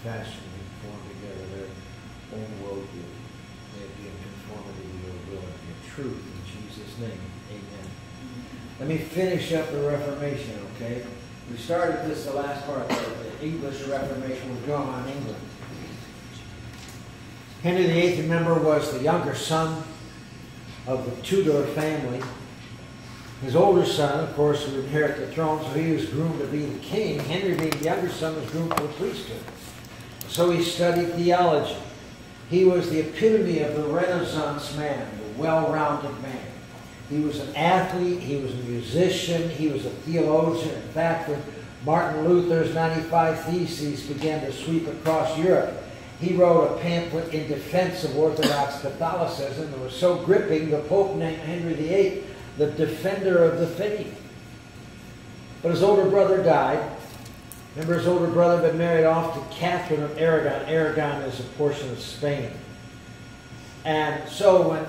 fashion and form together their own worldview. May it be in conformity to your will and your truth. In Jesus' name, amen. Let me finish up the Reformation, okay? We started this, the last part, the English Reformation was going on in England. Henry VIII, remember, was the younger son of the Tudor family. His older son, of course, would inherit the throne, so he was groomed to be the king. Henry, being the younger son, was groomed for the priesthood. So he studied theology. He was the epitome of the Renaissance man, the well-rounded man. He was an athlete, he was a musician, he was a theologian. In fact, when Martin Luther's 95 Theses began to sweep across Europe, he wrote a pamphlet in defense of Orthodox Catholicism that was so gripping, the Pope named Henry VIII the defender of the faith. But his older brother died. Remember, his older brother had been married off to Catherine of Aragon. Aragon is a portion of Spain. And so when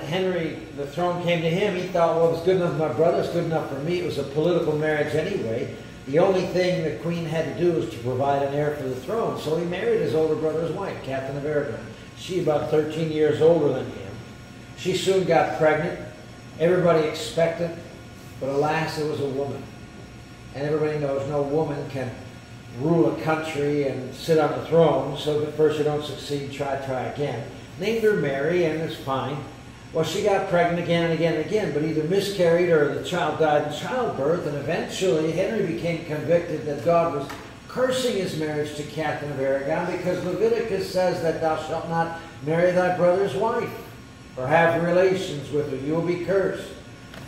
the throne came to him, he thought, well, it's good enough for my brother, it's good enough for me. It was a political marriage anyway. The only thing the queen had to do was to provide an heir for the throne. So he married his older brother's wife, Catherine of Aragon. She about 13 years older than him. She soon got pregnant. Everybody expected, but alas, it was a woman. And everybody knows no woman can rule a country and sit on the throne, so if at first you don't succeed, try again. Named her Mary, and it's fine. Well, she got pregnant again and again and again, but either miscarried or the child died in childbirth, and eventually Henry became convicted that God was cursing his marriage to Catherine of Aragon because Leviticus says that thou shalt not marry thy brother's wife or have relations with her. You will be cursed.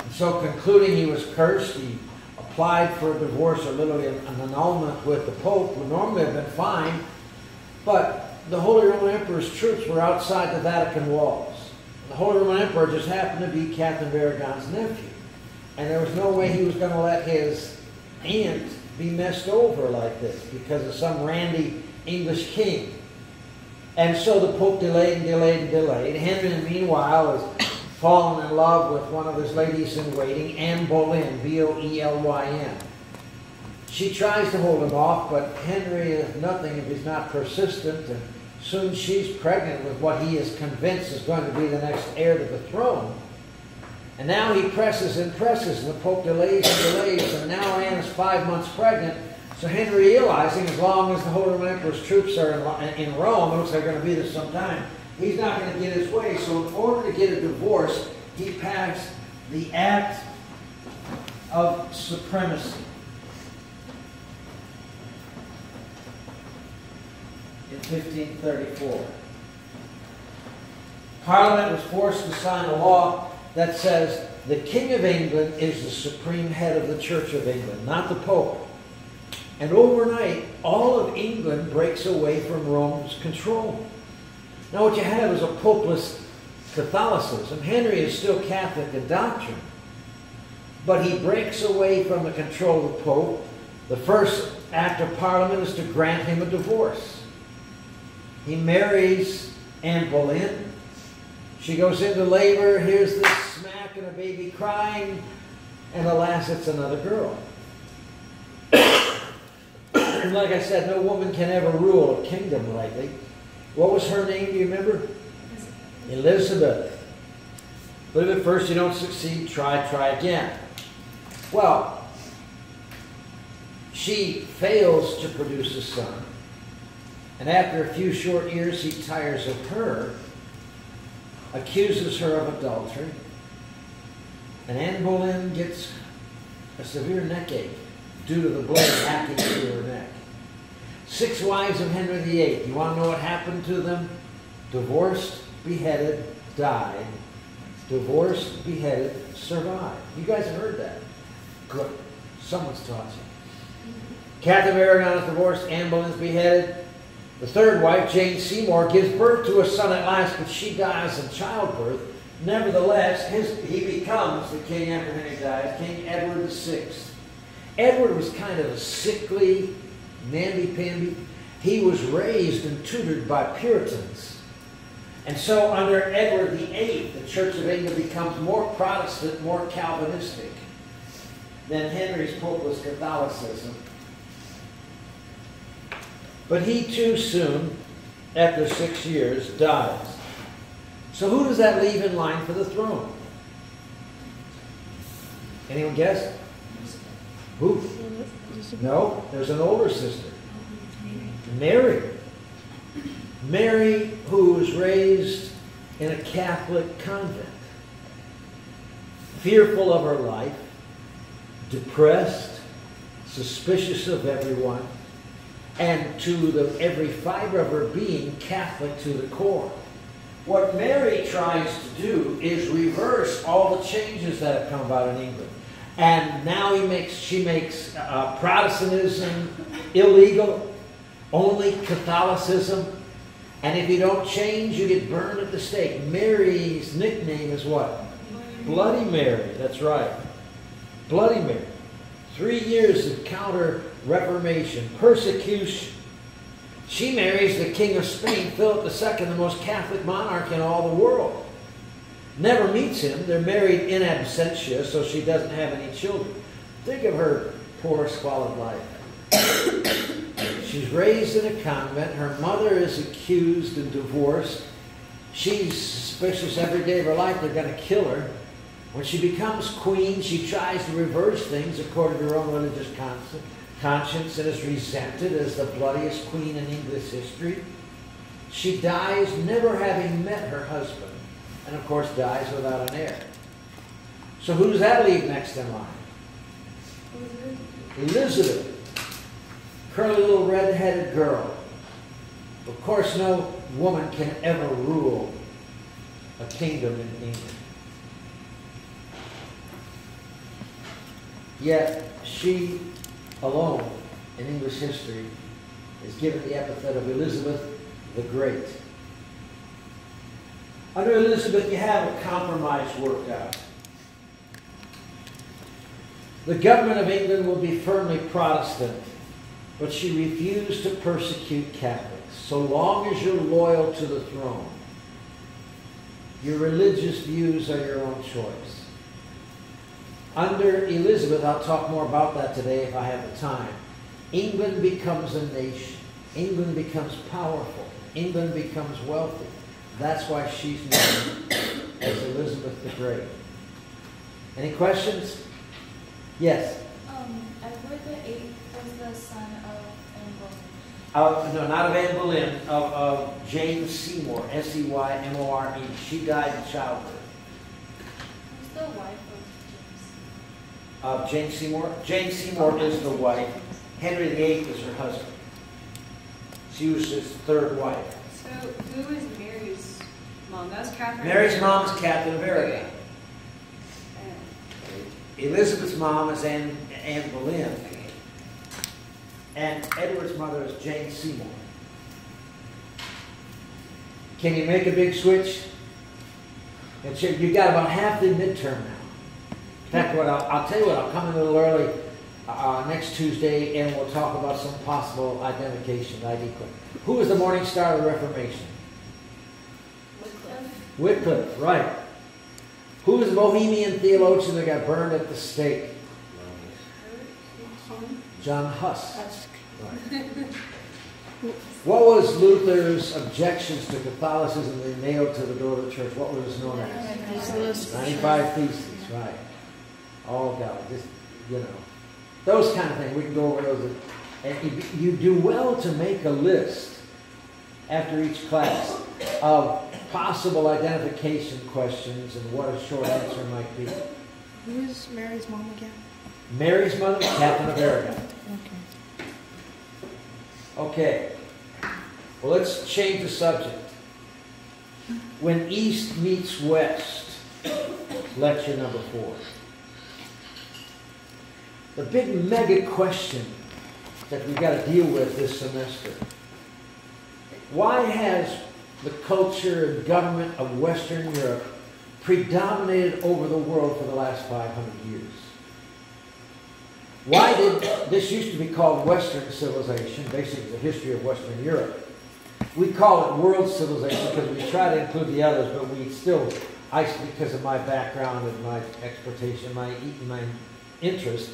And so concluding he was cursed, he applied for a divorce, or literally an annulment with the Pope, would normally have been fine, but the Holy Roman Emperor's troops were outside the Vatican walls. The Holy Roman Emperor just happened to be Catherine of Aragon's nephew. And there was no way he was going to let his aunt be messed over like this because of some randy English king. And so the Pope delayed and delayed and delayed. Henry, meanwhile, has fallen in love with one of his ladies in waiting, Anne Boleyn, B-O-E-L-Y-N. She tries to hold him off, but Henry is nothing if he's not persistent, and soon she's pregnant with what he is convinced is going to be the next heir to the throne. And now he presses and presses, and the Pope delays and delays, and now Anne is 5 months pregnant. So Henry, realizing as long as the Holy Roman Emperor's troops are in Rome, it looks like they're going to be there sometime, he's not going to get his way. So in order to get a divorce, he passed the Act of Supremacy. In 1534. Parliament was forced to sign a law that says the King of England is the supreme head of the Church of England, not the Pope. And overnight, all of England breaks away from Rome's control. Now what you have is a popeless Catholicism. Henry is still Catholic in doctrine, but he breaks away from the control of the Pope. The first act of Parliament is to grant him a divorce. He marries Anne Boleyn. She goes into labor, hears this smack and a baby crying, and alas, it's another girl. And like I said, no woman can ever rule a kingdom rightly. What was her name, do you remember? Elizabeth. But if at first you don't succeed, try again. Well, she fails to produce a son. And after a few short years, he tires of her, accuses her of adultery, and Anne Boleyn gets a severe neck ache due to the blade hacking through her neck. 6 wives of Henry VIII. You want to know what happened to them? Divorced, beheaded, died. Divorced, beheaded, survived. You guys have heard that? Good. Someone's taught you. Catherine of Aragon is divorced. Anne Boleyn is beheaded. The third wife, Jane Seymour, gives birth to a son at last, but she dies in childbirth. Nevertheless, he becomes the king after Henry dies, King Edward VI. Edward was kind of a sickly, namby-pamby. He was raised and tutored by Puritans. And so under Edward VIII, the Church of England becomes more Protestant, more Calvinistic than Henry's popeless Catholicism. But he too soon, after 6 years, dies. So who does that leave in line for the throne? Anyone guess? Who? No, there's an older sister. Mary. Mary, who was raised in a Catholic convent. Fearful of her life, depressed, suspicious of everyone, and to every fiber of her being, Catholic to the core. What Mary tries to do is reverse all the changes that have come about in England. And now she makes Protestantism illegal, only Catholicism. And if you don't change, you get burned at the stake. Mary's nickname is what? Bloody Mary. That's right. Bloody Mary. 3 years of counter-reformation, persecution. She marries the King of Spain, Philip II, the most Catholic monarch in all the world. Never meets him. They're married in absentia, so she doesn't have any children. Think of her poor, squalid life. She's raised in a convent. Her mother is accused and divorced. She's suspicious every day of her life they're going to kill her. When she becomes queen, she tries to reverse things according to her own religious conscience and is resented as the bloodiest queen in English history. She dies never having met her husband, and of course dies without an heir. So who does that leave next in line? Elizabeth. Curly little red-headed girl. Of course, no woman can ever rule a kingdom in England. Yet she alone in English history is given the epithet of Elizabeth the Great. Under Elizabeth, you have a compromise worked out. The government of England will be firmly Protestant, but she refused to persecute Catholics. So long as you're loyal to the throne, your religious views are your own choice. Under Elizabeth, I'll talk more about that today if I have the time, England becomes a nation. England becomes powerful. England becomes wealthy. That's why she's known as Elizabeth the Great. Any questions? Yes? Edward VIII was the son of Anne Boleyn. No, not of Anne Boleyn, of Jane Seymour, S-E-Y-M-O-R-E. She died in childbirth. Who's the wife of James? Jane Seymour? Jane Seymour is the wife. Henry VIII is her husband. She was his third wife. So who is Mary's mom? That was Catherine. Mary's mom is Catherine of Aragon. Elizabeth's mom is Anne Boleyn. And Edward's mother is Jane Seymour. Can you make a big switch? And so you've got about half the midterm now. In fact, I'll tell you what, I'll come in a little early next Tuesday and we'll talk about some possible identification, ID quick. Who was the morning star of the Reformation? Wycliffe, right. Who was the Bohemian theologian that got burned at the stake? John Huss. Right. What was Luther's objections to Catholicism that he nailed to the door of the church? What was known as? 95 Theses, right. Oh God, just, those kind of things. We can go over those. And you do well to make a list after each class of possible identification questions and what a short answer might be. Who is Mary's mom again? Mary's mother, Catherine of Aragon. Okay. Well, let's change the subject. When East meets West, lecture number 4. The big mega question that we've got to deal with this semester. Why has the culture and government of Western Europe predominated over the world for the last 500 years? Why did this used to be called Western civilization, basically the history of Western Europe? We call it world civilization because we try to include the others, but we still, because of my background and my expertise, my interest,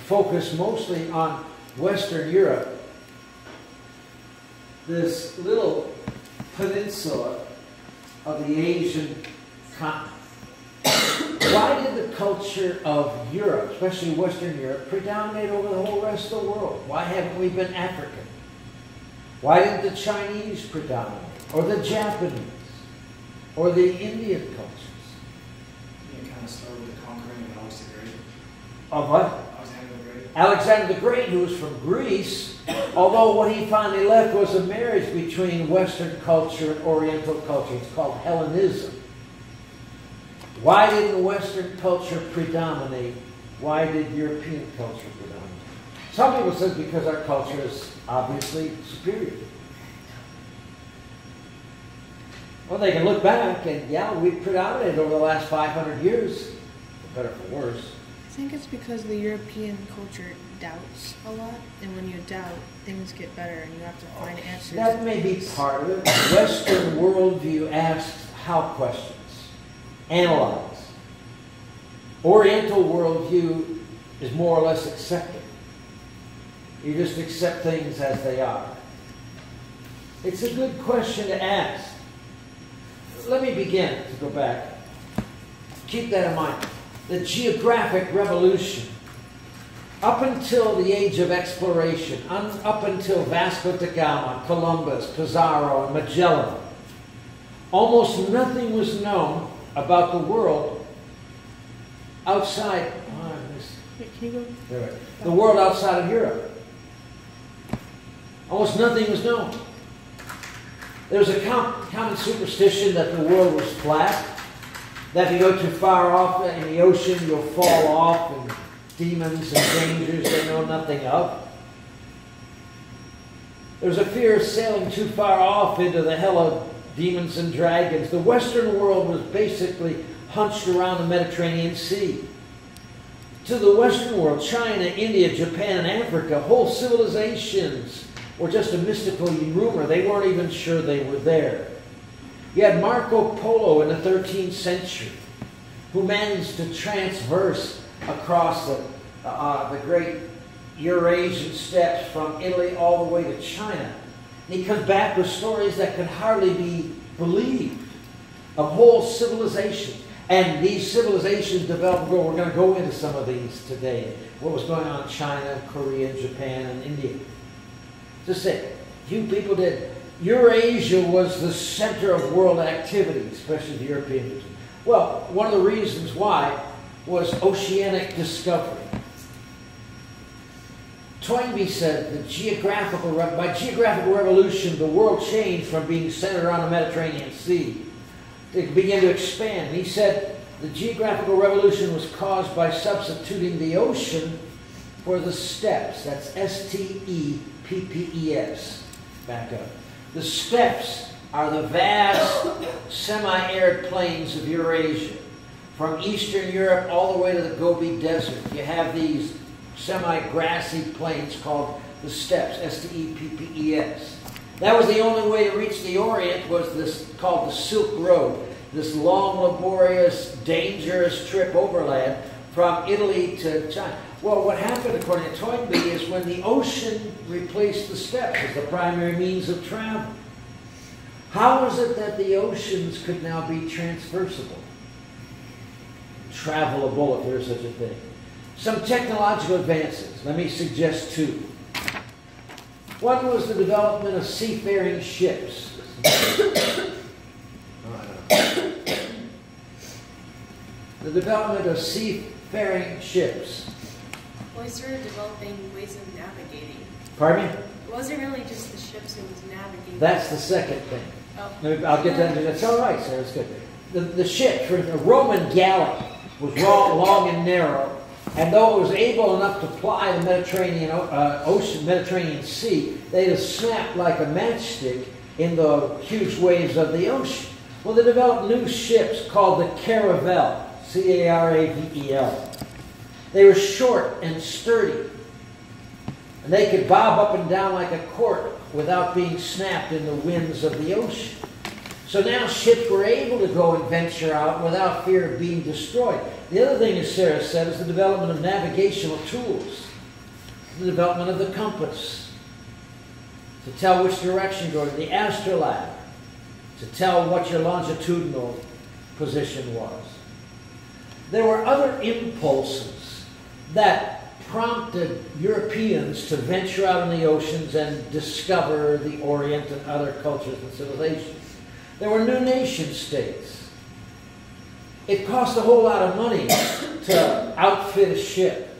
focus mostly on Western Europe. this little peninsula of the Asian continent. Why did the culture of Europe, especially Western Europe, predominate over the whole rest of the world? Why haven't we been African? Why didn't the Chinese predominate? Or the Japanese? Or the Indian cultures? You kind of start with the conquering of Alex the Great. Of what? Alexander the Great. Alexander the Great, who was from Greece, although what he finally left was a marriage between Western culture and Oriental culture. It's called Hellenism. Why didn't Western culture predominate? Why did European culture predominate? Some people say because our culture is obviously superior. Well, they can look back and, yeah, we've predominated over the last 500 years, for better or for worse. I think it's because the European culture doubts a lot, and when you doubt, things get better and you have to find answers. That may be part of it. Western worldview asks how questions. Analyze. Oriental worldview is more or less accepting. You just accept things as they are. It's a good question to ask. Let me begin to go back. Keep that in mind. The geographic revolution, up until the age of exploration, up until Vasco da Gama, Columbus, Pizarro, and Magellan, almost nothing was known about the world outside. Wait, can you go? The world outside of Europe. Almost nothing was known. There was a common superstition that the world was flat, that if you go too far off in the ocean, you'll fall off, and demons and dangers they know nothing of. There was a fear of sailing too far off into the hell of demons and dragons. The Western world was basically hunched around the Mediterranean Sea. To the Western world, China, India, Japan, and Africa, whole civilizations were just a mystical rumor. They weren't even sure they were there. You had Marco Polo in the 13th century, who managed to transverse across the great Eurasian steppes from Italy all the way to China. And he comes back with stories that could hardly be believed, of whole civilizations. And these civilizations developed. We're going to go into some of these today. What was going on in China, Korea, Japan, and India. Just say, few people did. Eurasia was the center of world activity, especially the European region. Well, one of the reasons why was oceanic discovery. Toynbee said that by geographical revolution, the world changed from being centered around the Mediterranean Sea. It began to expand. He said the geographical revolution was caused by substituting the ocean for the steppes. That's S-T-E-P-P-E-S. Back up. The steppes are the vast semi-arid plains of Eurasia. From Eastern Europe all the way to the Gobi Desert, you have these semi-grassy plains called the steppes, S-T-E-P-P-E-S. That was the only way to reach the Orient, was this called the Silk Road, this long, laborious, dangerous trip overland from Italy to China. Well, what happened, according to Toynbee, is when the ocean replaced the steppes as the primary means of travel. How is it that the oceans could now be transversible? Travelable, if there's such a thing. Some technological advances. Let me suggest two. One was the development of seafaring ships. The development of seafaring ships. Well, he started developing ways of navigating. Pardon me? It wasn't really just the ships, it was navigating. That's the second thing. Oh. I'll get that. That's all right, sir. That's good. The ship, for a Roman galley, was long and narrow, and though it was able enough to ply the Mediterranean Sea, they'd have snapped like a matchstick in the huge waves of the ocean. Well, they developed new ships called the caravel, C-A-R-A-V-E-L. They were short and sturdy, and they could bob up and down like a cork without being snapped in the winds of the ocean. So now ships were able to go and venture out without fear of being destroyed. The other thing, as Sarah said, is the development of navigational tools, the development of the compass. to tell which direction you're going, the astrolabe, to tell what your longitudinal position was. There were other impulses that prompted Europeans to venture out in the oceans and discover the Orient and other cultures and civilizations. There were new nation states. It cost a whole lot of money to outfit a ship,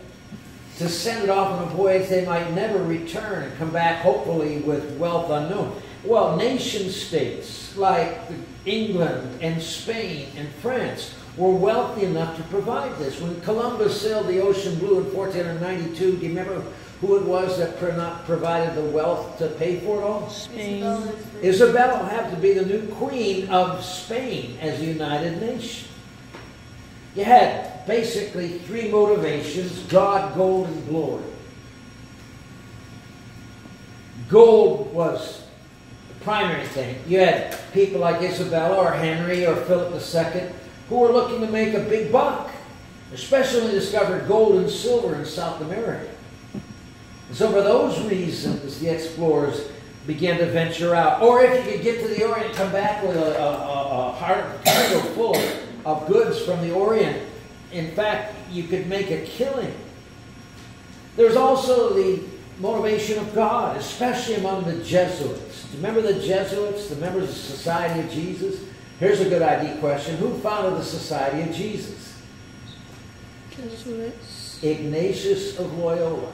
to send it off on a voyage they might never return and come back hopefully with wealth unknown. Well, nation states like England and Spain and France were wealthy enough to provide this. When Columbus sailed the ocean blue in 1492, do you remember who it was that provided the wealth to pay for it all? Spain. Isabella had to be the new queen of Spain as a united nation. You had basically three motivations: God, gold, and glory. Gold was the primary thing. You had people like Isabella or Henry or Philip II who were looking to make a big buck, especially when they discovered gold and silver in South America. And so for those reasons, the explorers began to venture out. Or if you could get to the Orient, come back with a cargo full of goods from the Orient, in fact, you could make a killing. There's also the motivation of God, especially among the Jesuits. Do you remember the Jesuits, the members of the Society of Jesus? Here's a good ID question. Who founded the Society of Jesus? Jesuits. Ignatius of Loyola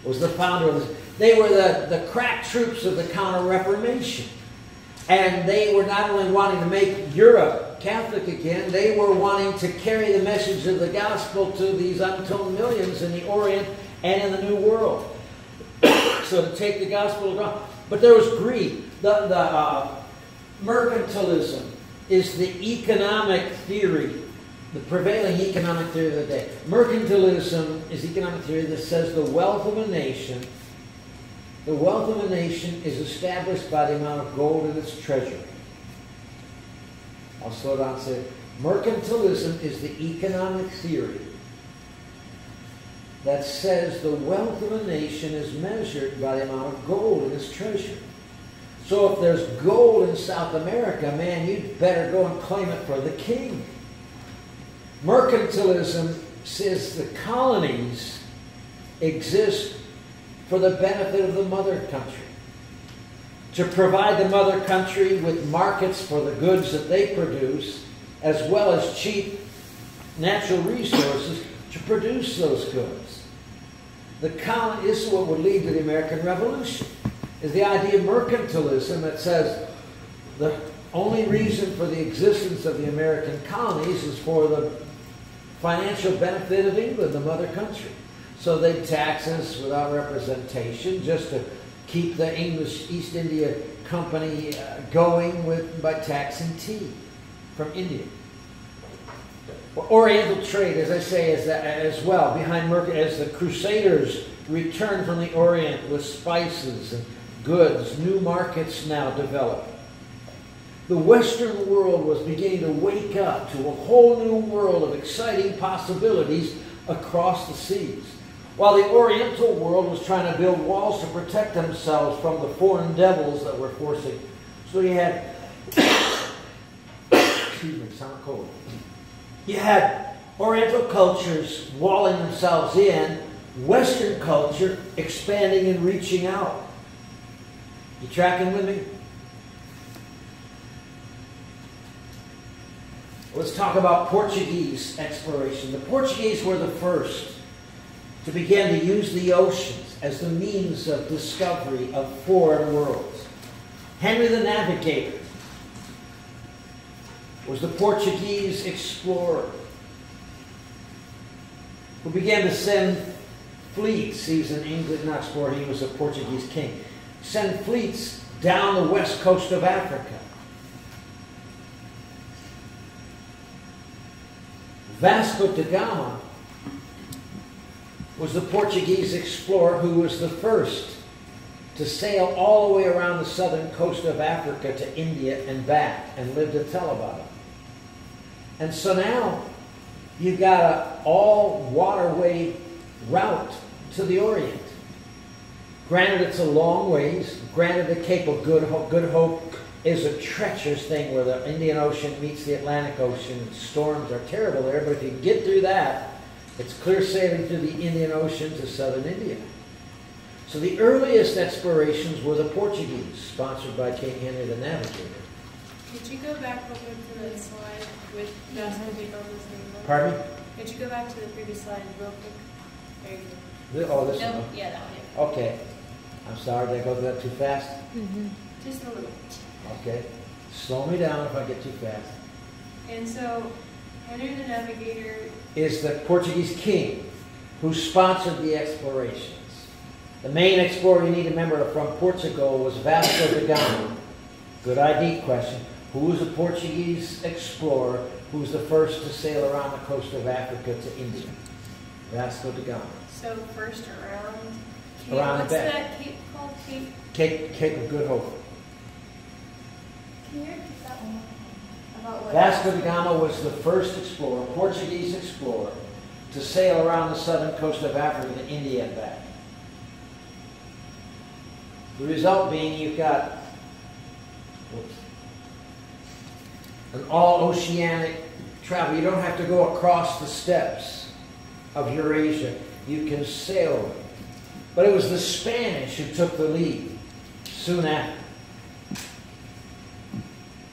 was the founder of this. They were the crack troops of the Counter-Reformation. And they were not only wanting to make Europe Catholic again, they were wanting to carry the message of the gospel to these untold millions in the Orient and in the New World. So to take the gospel around. But there was greed. Mercantilism is the economic theory, the prevailing economic theory of the day. Mercantilism is economic theory that says the wealth of a nation is established by the amount of gold in its treasury. I'll slow down and say, mercantilism is the economic theory that says the wealth of a nation is measured by the amount of gold in its treasury. So if there's gold in South America, man, you'd better go and claim it for the king. Mercantilism says the colonies exist for the benefit of the mother country, to provide the mother country with markets for the goods that they produce, as well as cheap natural resources to produce those goods. This is what would lead to the American Revolution, is the idea of mercantilism that says the only reason for the existence of the American colonies is for the financial benefit of England, the mother country. So they tax us without representation just to keep the English East India Company going by taxing tea from India. Oriental trade, as I say, is as well. Behind as the Crusaders returned from the Orient with spices and goods, new markets now developed. The Western world was beginning to wake up to a whole new world of exciting possibilities across the seas, while the Oriental world was trying to build walls to protect themselves from the foreign devils that were forcing. So you had, excuse me, sound cold. You had Oriental cultures walling themselves in, Western culture expanding and reaching out. You tracking with me? Let's talk about Portuguese exploration. The Portuguese were the first to begin to use the oceans as the means of discovery of foreign worlds. Henry the Navigator was the Portuguese explorer who began to send fleets. He was an English, not explorer, he was a Portuguese king. Send fleets down the west coast of Africa. Vasco da Gama was the Portuguese explorer who was the first to sail all the way around the southern coast of Africa to India and back, and lived to tell about it. And so now you've got an all-waterway route to the Orient. Granted, it's a long ways. Granted, the Cape of Good Hope is a treacherous thing where the Indian Ocean meets the Atlantic Ocean, and storms are terrible there, but if you get through that, it's clear sailing through the Indian Ocean to southern India. So the earliest explorations were the Portuguese, sponsored by King Henry the Navigator. Could you go back over to the slide with Vasco da Gama's name? Pardon me? Could you go back to the previous slide real quick? There you go. Oh, this No, one? yeah, that one. Okay. I'm sorry, did I go through that too fast? Mm-hmm. Just a little. Okay. Slow me down if I get too fast. And so, Henry the Navigator. Is the Portuguese king who sponsored the explorations. The main explorer you need to remember from Portugal was Vasco da Gama. Good ID question. Who was a Portuguese explorer who was the first to sail around the coast of Africa to India? Vasco da Gama. So first around Cape, Around what's that. that Cape called? Cape Cape of Good Hope. Can you repeat that one more time? About what? Vasco da Gama was the first explorer, Portuguese explorer, to sail around the southern coast of Africa to India and back. The result being you've got an all-oceanic travel. You don't have to go across the steppes of Eurasia. You can sail. But it was the Spanish who took the lead soon after.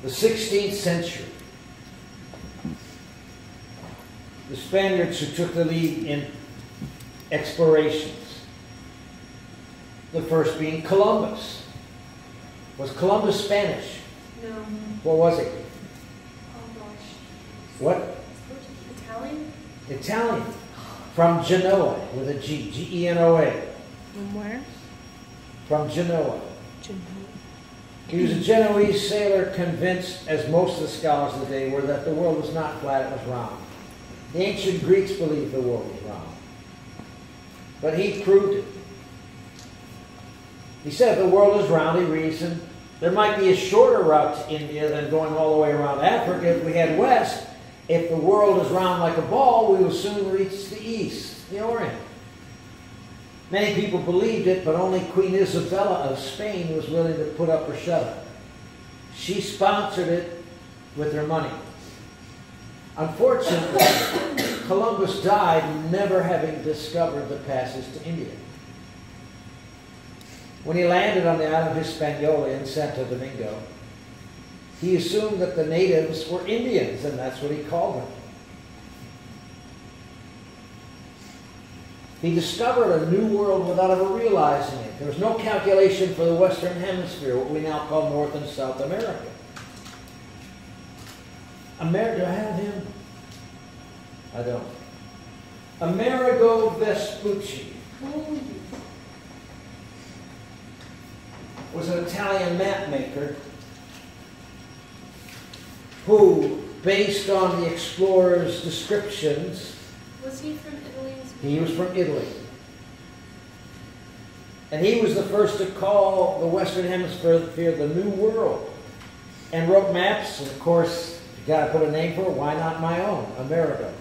The 16th century. The Spaniards who took the lead in explorations. The first being Columbus. Was Columbus Spanish? No. What was it? Oh gosh. What? Italian? Italian. From Genoa with a G. G-E-N-O-A. From where? From Genoa. Genoa. He was a Genoese sailor convinced, as most of the scholars of the day were, that the world was not flat, it was round. The ancient Greeks believed the world was round. But he proved it. He said if the world is round, he reasoned, there might be a shorter route to India than going all the way around Africa if we head west. If the world is round like a ball, we will soon reach the east, the Orient. Many people believed it, but only Queen Isabella of Spain was willing to put up or shut up. She sponsored it with her money. Unfortunately, Columbus died never having discovered the passage to India. When he landed on the island of Hispaniola in Santo Domingo, he assumed that the natives were Indians, and that's what he called them. He discovered a new world without ever realizing it. There was no calculation for the Western Hemisphere, what we now call North and South America. Do I have him? I don't. Amerigo Vespucci was an Italian map maker who, based on the explorer's descriptions, Was he from Italy as well? he was from Italy. And he was the first to call the Western Hemisphere the New World. And wrote maps, and of course, you got to put a name for it, why not my own, Amerigo.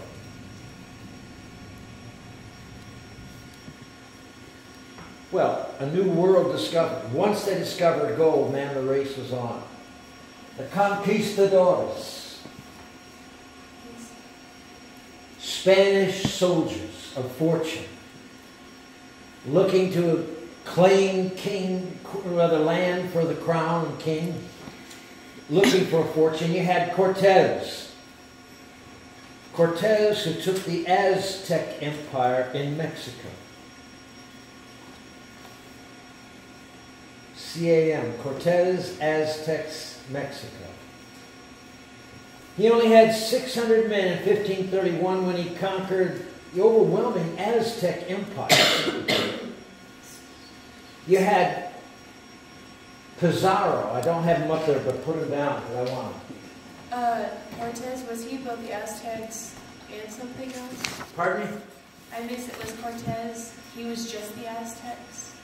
Well, a new world discovered. Once they discovered gold, man, the race was on. The conquistadores, Spanish soldiers of fortune, looking to claim land for the crown and king, looking for a fortune. You had Cortez. Cortez, who took the Aztec Empire in Mexico. C-A-M, Cortez, Aztecs, Mexico. He only had 600 men in 1531 when he conquered the overwhelming Aztec Empire. You had Pizarro. I don't have him up there, but put him down because I want him. Cortez, was he both the Aztecs and something else? Pardon me? I missed it. Was Cortez, he was just the Aztecs?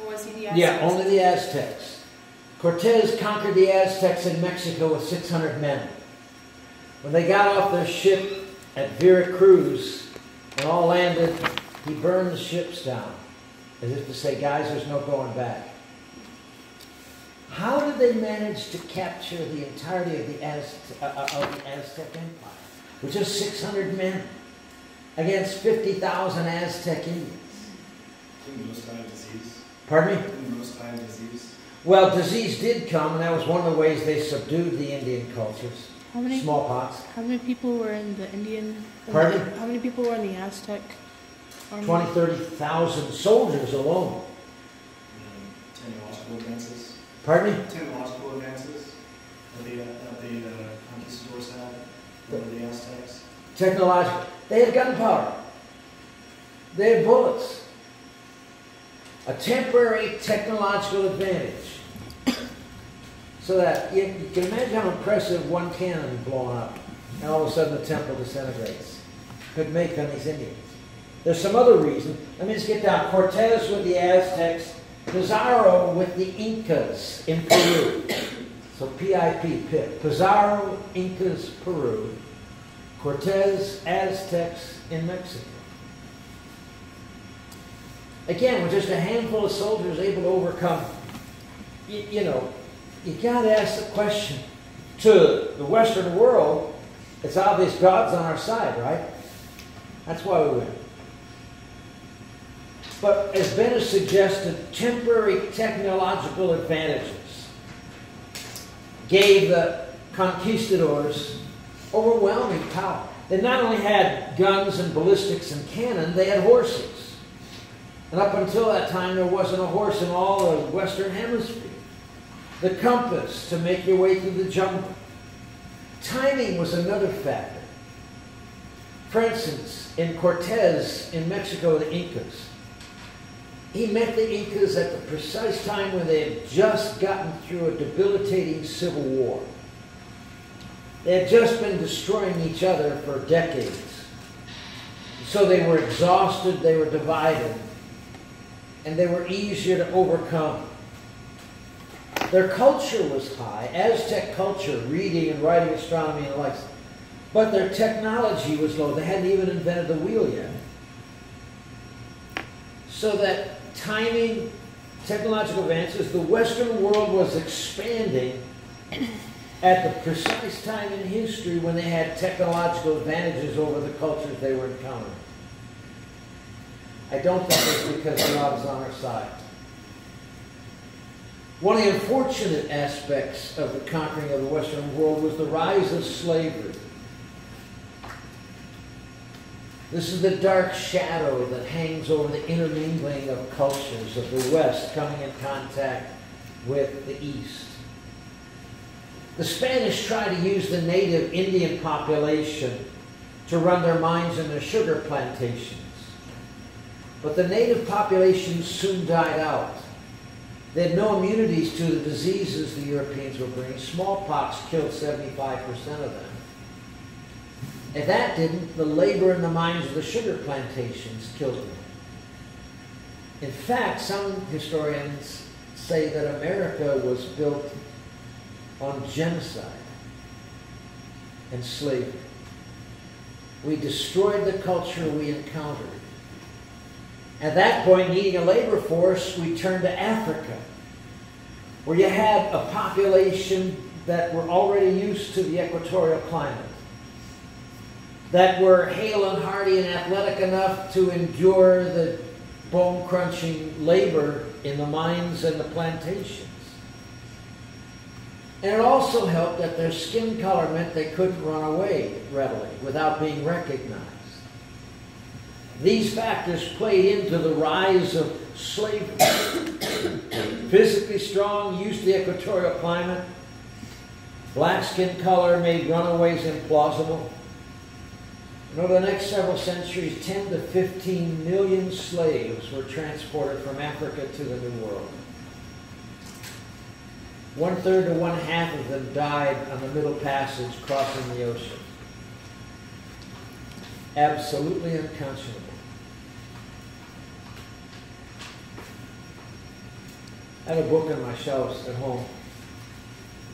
Or was he the Aztecs? Yeah, only the Aztecs. Cortez conquered the Aztecs in Mexico with 600 men. When they got off their ship at Veracruz and all landed, he burned the ships down. As if to say, guys, there's no going back. How did they manage to capture the entirety of the Aztec Empire? With just 600 men against 50,000 Aztec Indians. Didn't most die of disease? Pardon me? Didn't most die of disease? Well, disease did come, and that was one of the ways they subdued the Indian cultures. How many? Smallpox. How many people were in the Indian? Pardon? How many people were in the Aztec army? 20, 30,000 soldiers alone. Technological advances? Pardon me? Technological advances that the conquistadors had, or the Aztecs? Technological. They had gunpowder. They had bullets. A temporary technological advantage. So that you can imagine how impressive one cannon blowing up, and all of a sudden the temple disintegrates. Could make on these Indians. There's some other reason. Let me just get down. Cortez with the Aztecs, Pizarro with the Incas in Peru. So P-I-P, PIP. Pizarro, Incas, Peru. Cortez, Aztecs in Mexico. Again, with just a handful of soldiers able to overcome, you know, you got to ask the question. To the Western world, it's obvious God's on our side, right? That's why we win. But as Ben has suggested, temporary technological advantages gave the conquistadors overwhelming power. They not only had guns and ballistics and cannon, they had horses. And up until that time, there wasn't a horse in all the Western Hemisphere. The compass to make your way through the jungle. Timing was another factor. For instance, in Cortez, in Mexico, the Incas, he met the Incas at the precise time when they had just gotten through a debilitating civil war. They had just been destroying each other for decades. So they were exhausted, they were divided, and they were easier to overcome. Their culture was high, Aztec culture, reading and writing, astronomy and the likes. But their technology was low. They hadn't even invented the wheel yet. So that timing, technological advances, the Western world was expanding at the precise time in history when they had technological advantages over the cultures they were encountering. I don't think it's because God is on our side. One of the unfortunate aspects of the conquering of the Western world was the rise of slavery. This is the dark shadow that hangs over the intermingling of cultures of the West coming in contact with the East. The Spanish tried to use the native Indian population to run their mines and their sugar plantations. But the native population soon died out. They had no immunities to the diseases the Europeans were bringing. Smallpox killed 75% of them. If that didn't, the labor in the mines of the sugar plantations killed them. In fact, some historians say that America was built on genocide and slavery. We destroyed the culture we encountered. At that point, needing a labor force, we turned to Africa, where you had a population that were already used to the equatorial climate, that were hale and hearty and athletic enough to endure the bone-crunching labor in the mines and the plantations. And it also helped that their skin color meant they couldn't run away readily without being recognized. These factors played into the rise of slavery. Physically strong, used to the equatorial climate, black skin color made runaways implausible. And over the next several centuries, 10 to 15 million slaves were transported from Africa to the New World. 1/3 to 1/2 of them died on the Middle Passage crossing the ocean. Absolutely unconscionable. I have a book on my shelves at home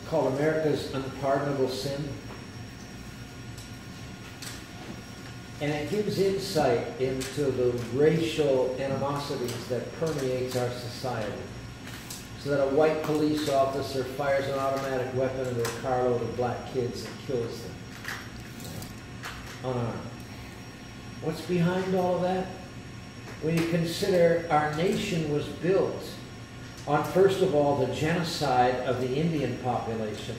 called America's Unpardonable Sin. And it gives insight into the racial animosities that permeates our society. So that a white police officer fires an automatic weapon into a carload of black kids and kills them unarmed. What's behind all of that? When you consider our nation was built on, first of all, the genocide of the Indian population,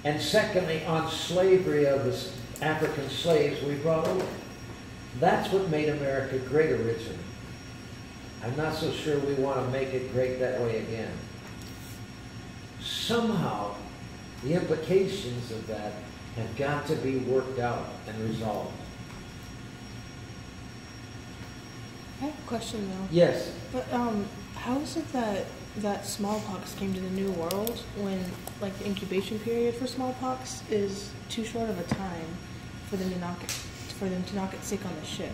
and secondly, on slavery of the African slaves we brought over. That's what made America great originally. I'm not so sure we want to make it great that way again. Somehow, the implications of that have got to be worked out and resolved. I have a question though. Yes. But how is it that smallpox came to the New World when, like, the incubation period for smallpox is too short of a time for them to not get sick on the ship?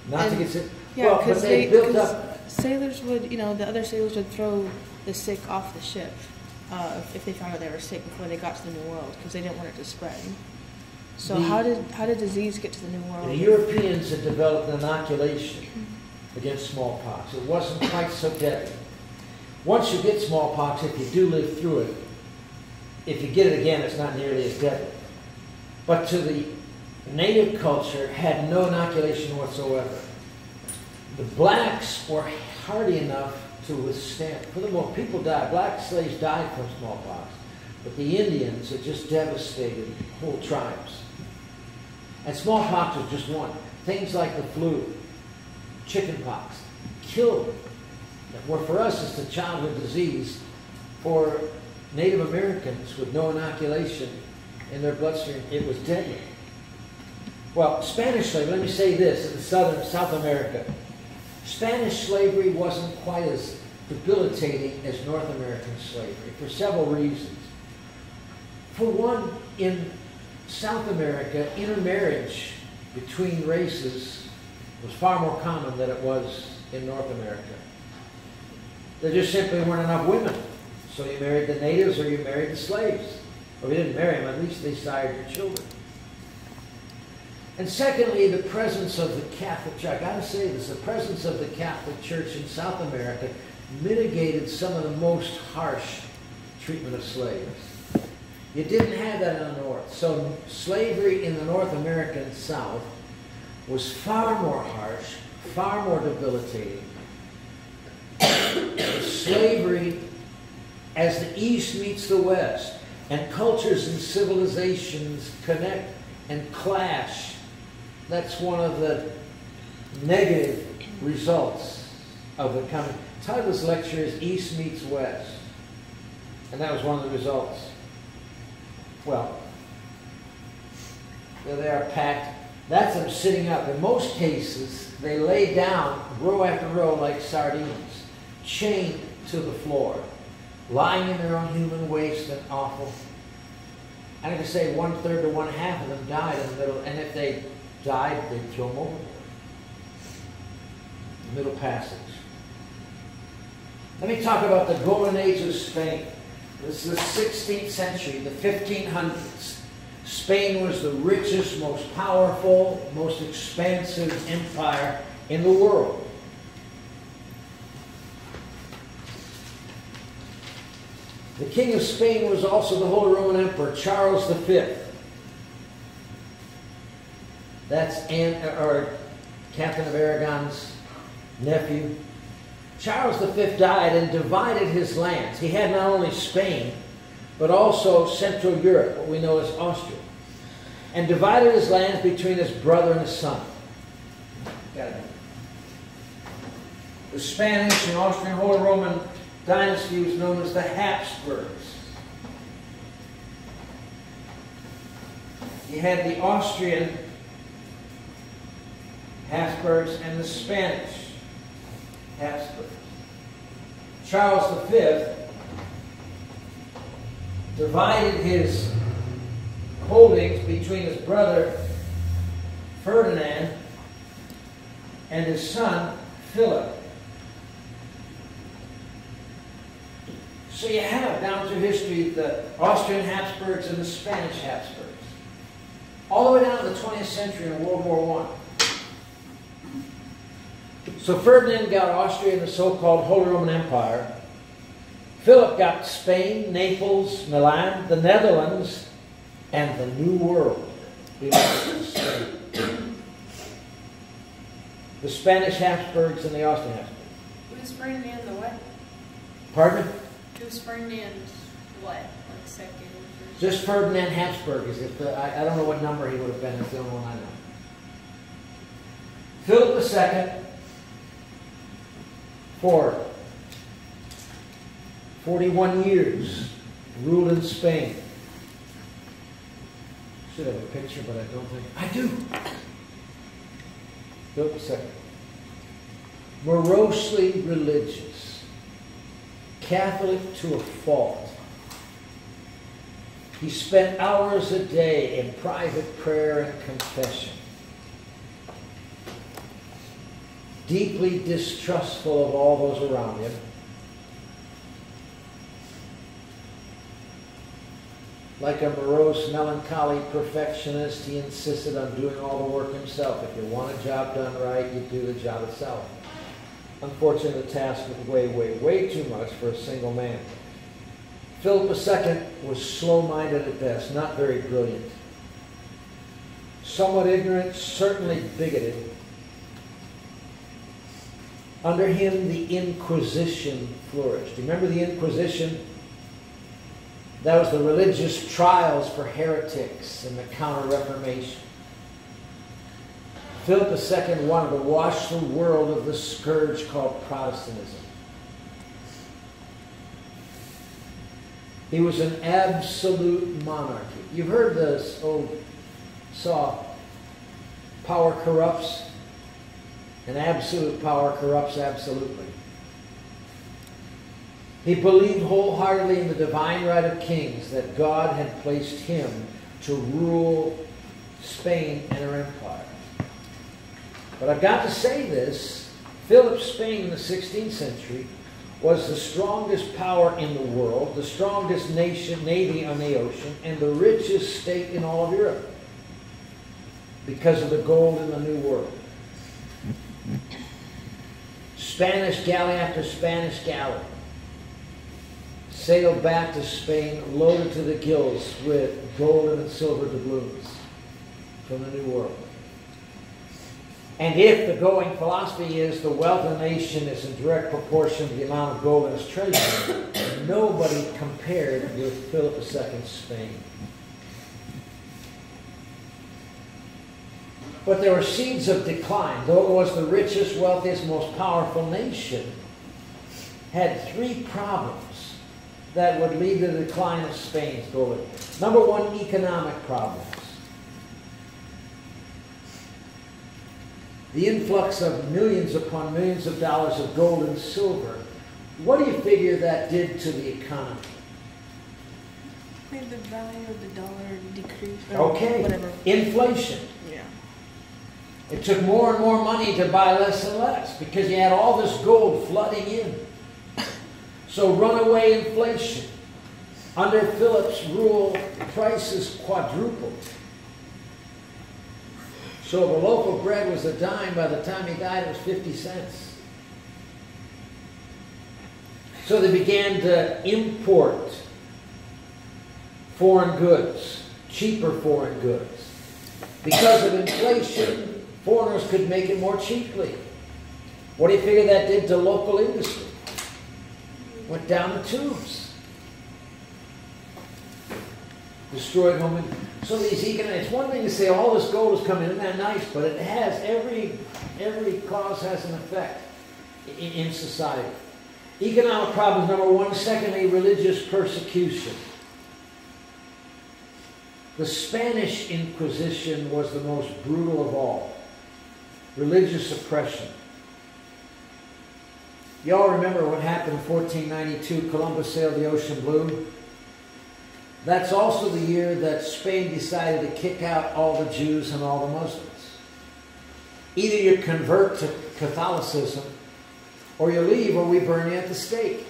Not to get sick. Yeah, well, but they built up. Sailors would, the other sailors would throw the sick off the ship if they found out they were sick before they got to the New World, because they didn't want it to spread. So how did disease get to the New World? The Europeans had developed an inoculation against smallpox. It wasn't quite so deadly. Once you get smallpox, if you do live through it, if you get it again, it's not nearly as deadly. But to the native culture, had no inoculation whatsoever. The blacks were hardy enough to withstand. For the most, people died. Black slaves died from smallpox. But the Indians had just devastated whole tribes. And smallpox was just one. Things like the flu, chickenpox, killed. Where for us it's a childhood disease, for Native Americans with no inoculation in their bloodstream, it was deadly. Well, Spanish slavery, let me say this, in South America, Spanish slavery wasn't quite as debilitating as North American slavery for several reasons. For one, in South America, intermarriage between races was far more common than it was in North America. There just simply weren't enough women. So you married the natives or you married the slaves. Or you didn't marry them, at least they sired your children. And secondly, the presence of the Catholic Church. I got to say this, the presence of the Catholic Church in South America mitigated some of the most harsh treatment of slaves. You didn't have that in the North. So slavery in the North American South was far more harsh, far more debilitating. Slavery, as the East meets the West, and cultures and civilizations connect and clash, that's one of the negative results of the coming. The title of this lecture is East Meets West. And that was one of the results. Well, there they are packed. That's them sitting up. In most cases, they lay down row after row like sardines, chained to the floor, lying in their own human waste and awful. And I can say 1/3 to 1/2 of them died in the middle, and if they died, they'd throw them overboard. The Middle Passage. Let me talk about the Golden Age of Spain. This is the 16th century, the 1500s. Spain was the richest, most powerful, most expansive empire in the world. The King of Spain was also the Holy Roman Emperor, Charles V. That's Catherine of Aragon's nephew. Charles V died and divided his lands. He had not only Spain, but also Central Europe, what we know as Austria, and divided his lands between his brother and his son. The Spanish and Austrian Holy Roman dynasty was known as the Habsburgs. You had the Austrian Habsburgs and the Spanish Habsburgs. Charles V divided his holdings between his brother Ferdinand and his son Philip. So you have, down through history, the Austrian Habsburgs and the Spanish Habsburgs. all the way down to the 20th century in World War I. So Ferdinand got Austria and the so-called Holy Roman Empire. Philip got Spain, Naples, Milan, the Netherlands, and the New World. The Spanish Habsburgs and the Austrian Habsburgs. Who's Ferdinand the what? Pardon? Who's Ferdinand what? Like second or first? Just Ferdinand Habsburg. I don't know what number he would have been. It's the only one I know. Philip II, for 41 years, ruled in Spain. Should have a picture, but I don't think I do. Philip II. Morosely religious. Catholic to a fault. He spent hours a day in private prayer and confession. Deeply distrustful of all those around him. Like a morose, melancholy perfectionist, he insisted on doing all the work himself. If you want a job done right, you do the job itself. Unfortunately, the task was way too much for a single man. Philip II was slow-minded at best, not very brilliant. Somewhat ignorant, certainly bigoted. Under him, the Inquisition flourished. Do you remember the Inquisition? That was the religious trials for heretics in the Counter-Reformation. Philip II wanted to wash the world of the scourge called Protestantism. He was an absolute monarchy. You've heard this old saw, power corrupts, and absolute power corrupts absolutely. He believed wholeheartedly in the divine right of kings, that God had placed him to rule Spain and her empire. But I've got to say this, Philip's Spain in the 16th century was the strongest power in the world, the strongest navy on the ocean, and the richest state in all of Europe because of the gold in the New World. Spanish galley after Spanish galley sailed back to Spain loaded to the gills with gold and silver doubloons from the New World. And if the going philosophy is the wealth of the nation is in direct proportion to the amount of gold in its treasury, nobody compared with Philip II's Spain. But there were seeds of decline. Though it was the richest, wealthiest, most powerful nation, had three problems that would lead to the decline of Spain's gold. Number one, economic problems. The influx of millions upon millions of dollars of gold and silver. What do you figure that did to the economy? Made the value of the dollar decrease. Okay, whatever. Inflation. Yeah. It took more and more money to buy less and less because you had all this gold flooding in. So runaway inflation. Under Philip's rule, prices quadrupled. So if a loaf of bread was a dime, by the time he died it was 50 cents. So they began to import foreign goods, cheaper foreign goods. Because of inflation, foreigners could make it more cheaply. What do you figure that did to local industry? Went down the tubes. Destroyed home. So these it's one thing to say all this gold is coming in, isn't that nice? But it has, every cause has an effect in society. Economic problems, number one. Secondly, religious persecution. The Spanish Inquisition was the most brutal of all. Religious oppression. Y'all remember what happened in 1492? Columbus sailed the ocean blue. That's also the year that Spain decided to kick out all the Jews and all the Muslims. Either you convert to Catholicism, or you leave, or we burn you at the stake.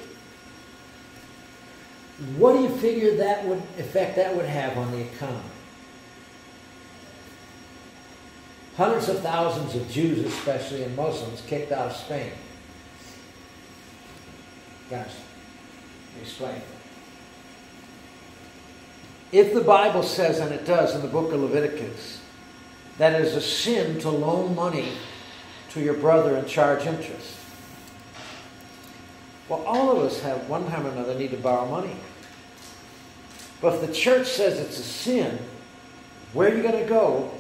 What do you figure that effect that would have on the economy? hundreds of thousands of Jews, especially, and Muslims kicked out of Spain. Guys, explain. If the Bible says, and it does in the book of Leviticus, that it is a sin to loan money to your brother and charge interest, well, all of us have one time or another need to borrow money. But if the church says it's a sin, where are you going to go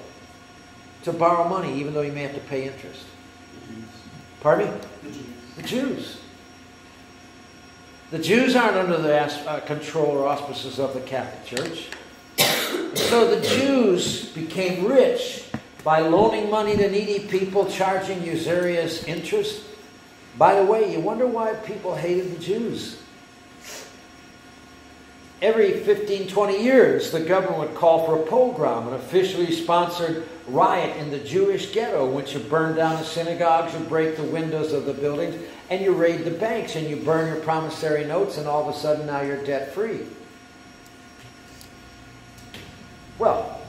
to borrow money, even though you may have to pay interest? The Jews. Pardon me? The Jews. The Jews. The Jews aren't under the control or auspices of the Catholic Church. So the Jews became rich by loaning money to needy people, charging usurious interest. By the way, you wonder why people hated the Jews. Every 15, 20 years, the government would call for a pogrom, an officially sponsored riot in the Jewish ghetto, in which you burn down the synagogues, you break the windows of the buildings, and you raid the banks, and you burn your promissory notes, and all of a sudden now you're debt-free. Well,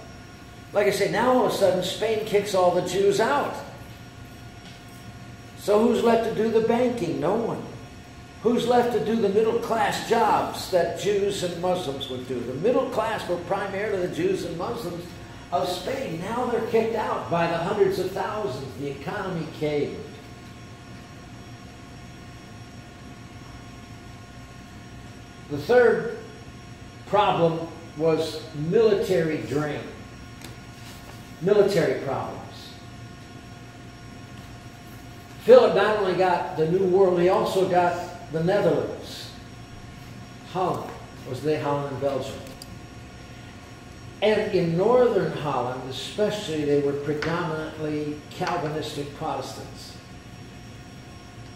like I say, now all of a sudden Spain kicks all the Jews out. So who's left to do the banking? No one. Who's left to do the middle-class jobs that Jews and Muslims would do? The middle class were primarily the Jews and Muslims of Spain. Now they're kicked out by the hundreds of thousands. The economy caved. The third problem was military drain. Military problems. Philip not only got the New World, he also got the Netherlands. Holland was the Holland and Belgium. And in northern Holland, especially, they were predominantly Calvinistic Protestants.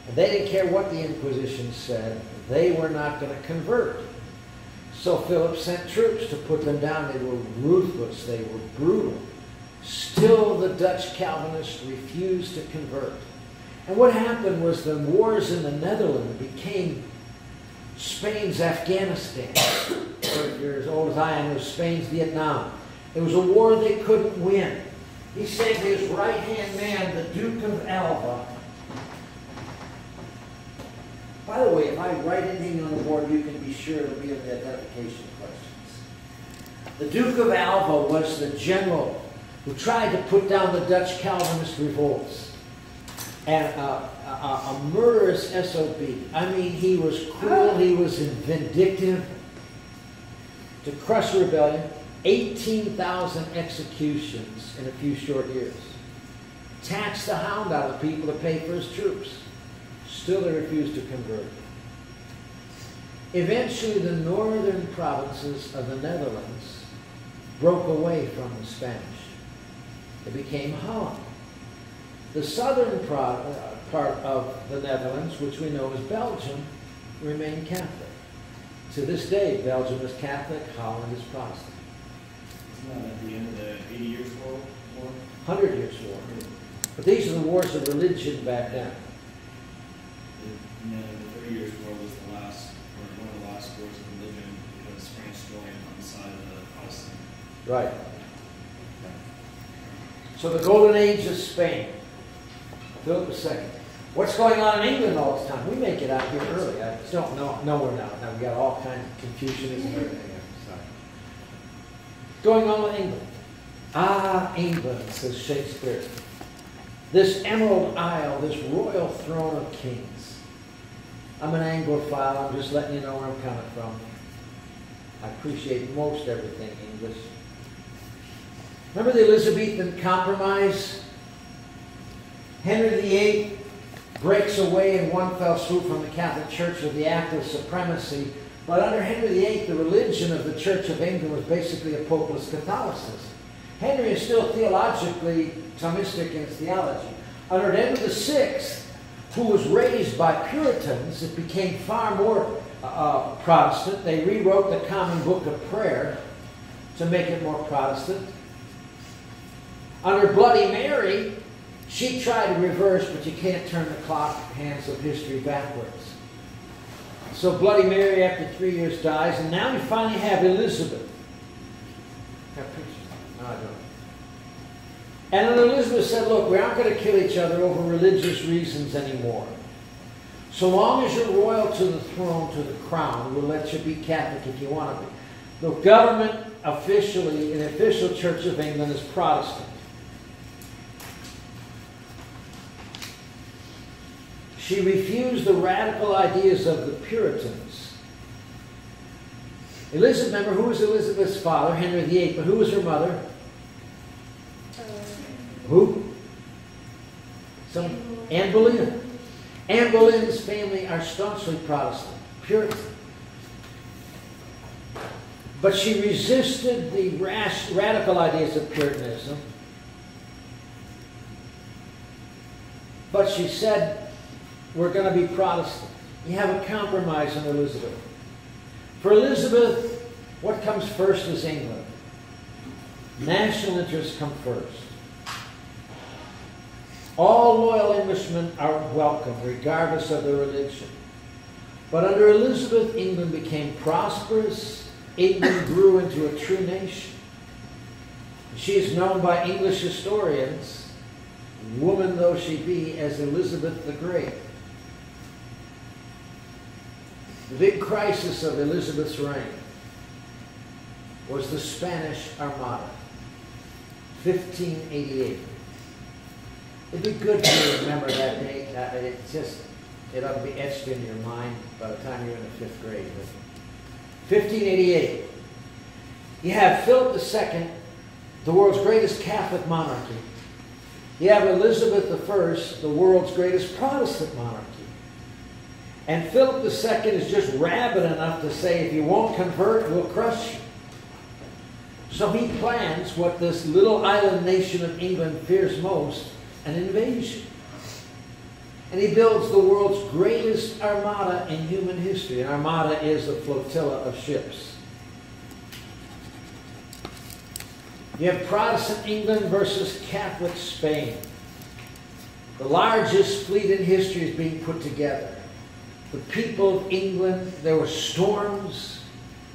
And they didn't care what the Inquisition said. They were not going to convert. So Philip sent troops to put them down. They were ruthless. They were brutal. Still, the Dutch Calvinists refused to convert. And what happened was the wars in the Netherlands became Spain's Afghanistan. Or you're as old as I am, it was Spain's Vietnam. It was a war they couldn't win. He sent his right-hand man, the Duke of Alba. By the way, if I write anything on the board, you can be sure it'll be in the identification questions. The Duke of Alba was the general who tried to put down the Dutch Calvinist revolts. And a murderous SOB. I mean, he was cruel, he was vindictive. To crush rebellion, 18,000 executions in a few short years. Taxed the hound out of the people to pay for his troops. Still they refused to convert. Eventually the northern provinces of the Netherlands broke away from the Spanish. It became Holland. The southern part of the Netherlands, which we know as Belgium, remained Catholic. To this day, Belgium is Catholic, Holland is Protestant. Isn't that at the end of the 80 Years' War? 100 Years' War. But these are the wars of religion back then. And then the 30 Years' War was the last, or one of the last wars of religion, because France joined on the side of the Protestant. Right. So the golden age of Spain. Philip II. What's going on in England all this time? We make it out here early. I just don't know. No, we're not. Now we got all kinds of Confucianism and everything. Sorry. Going on in England. Ah, England, says Shakespeare. This emerald isle, this royal throne of kings. I'm an Anglophile. I'm just letting you know where I'm coming from. I appreciate most everything English. Remember the Elizabethan Compromise? Henry VIII breaks away in one fell swoop from the Catholic Church with the Act of Supremacy. But under Henry VIII, the religion of the Church of England was basically a popeless Catholicism. Henry is still theologically Thomistic in his theology. Under Edward VI, who was raised by Puritans, it became far more Protestant. They rewrote the Common Book of Prayer to make it more Protestant. Under Bloody Mary, she tried to reverse, but you can't turn the clock hands of history backwards. So Bloody Mary, after 3 years, dies, and now we finally have Elizabeth. Have pictures? No, I don't. And then Elizabeth said, look, we aren't going to kill each other over religious reasons anymore. So long as you're royal to the throne, to the crown, we'll let you be Catholic if you want to be. The government officially, in the official Church of England, is Protestant. She refused the radical ideas of the Puritans. Elizabeth, remember, who was Elizabeth's father? Henry VIII. But who was her mother? Who? Anne Boleyn. Anne Boleyn's family are staunchly Protestant, Puritan. But she resisted the radical ideas of Puritanism. But she said, we're going to be Protestant. You have a compromise in Elizabeth. For Elizabeth, what comes first is England. National interests come first. All loyal Englishmen are welcome, regardless of their religion. But under Elizabeth, England became prosperous. England grew into a true nation. She is known by English historians, woman though she be, as Elizabeth the Great. The big crisis of Elizabeth's reign was the Spanish Armada, 1588. It'd be good to remember that date. It ought to be etched in your mind by the time you're in the 5th grade. 1588. You have Philip II, the world's greatest Catholic monarchy. You have Elizabeth I, the world's greatest Protestant monarchy. And Philip II is just rabid enough to say, if you won't convert, we'll crush you. So he plans what this little island nation of England fears most, an invasion. And he builds the world's greatest armada in human history. An armada is a flotilla of ships. You have Protestant England versus Catholic Spain. The largest fleet in history is being put together. The people of England, there were storms,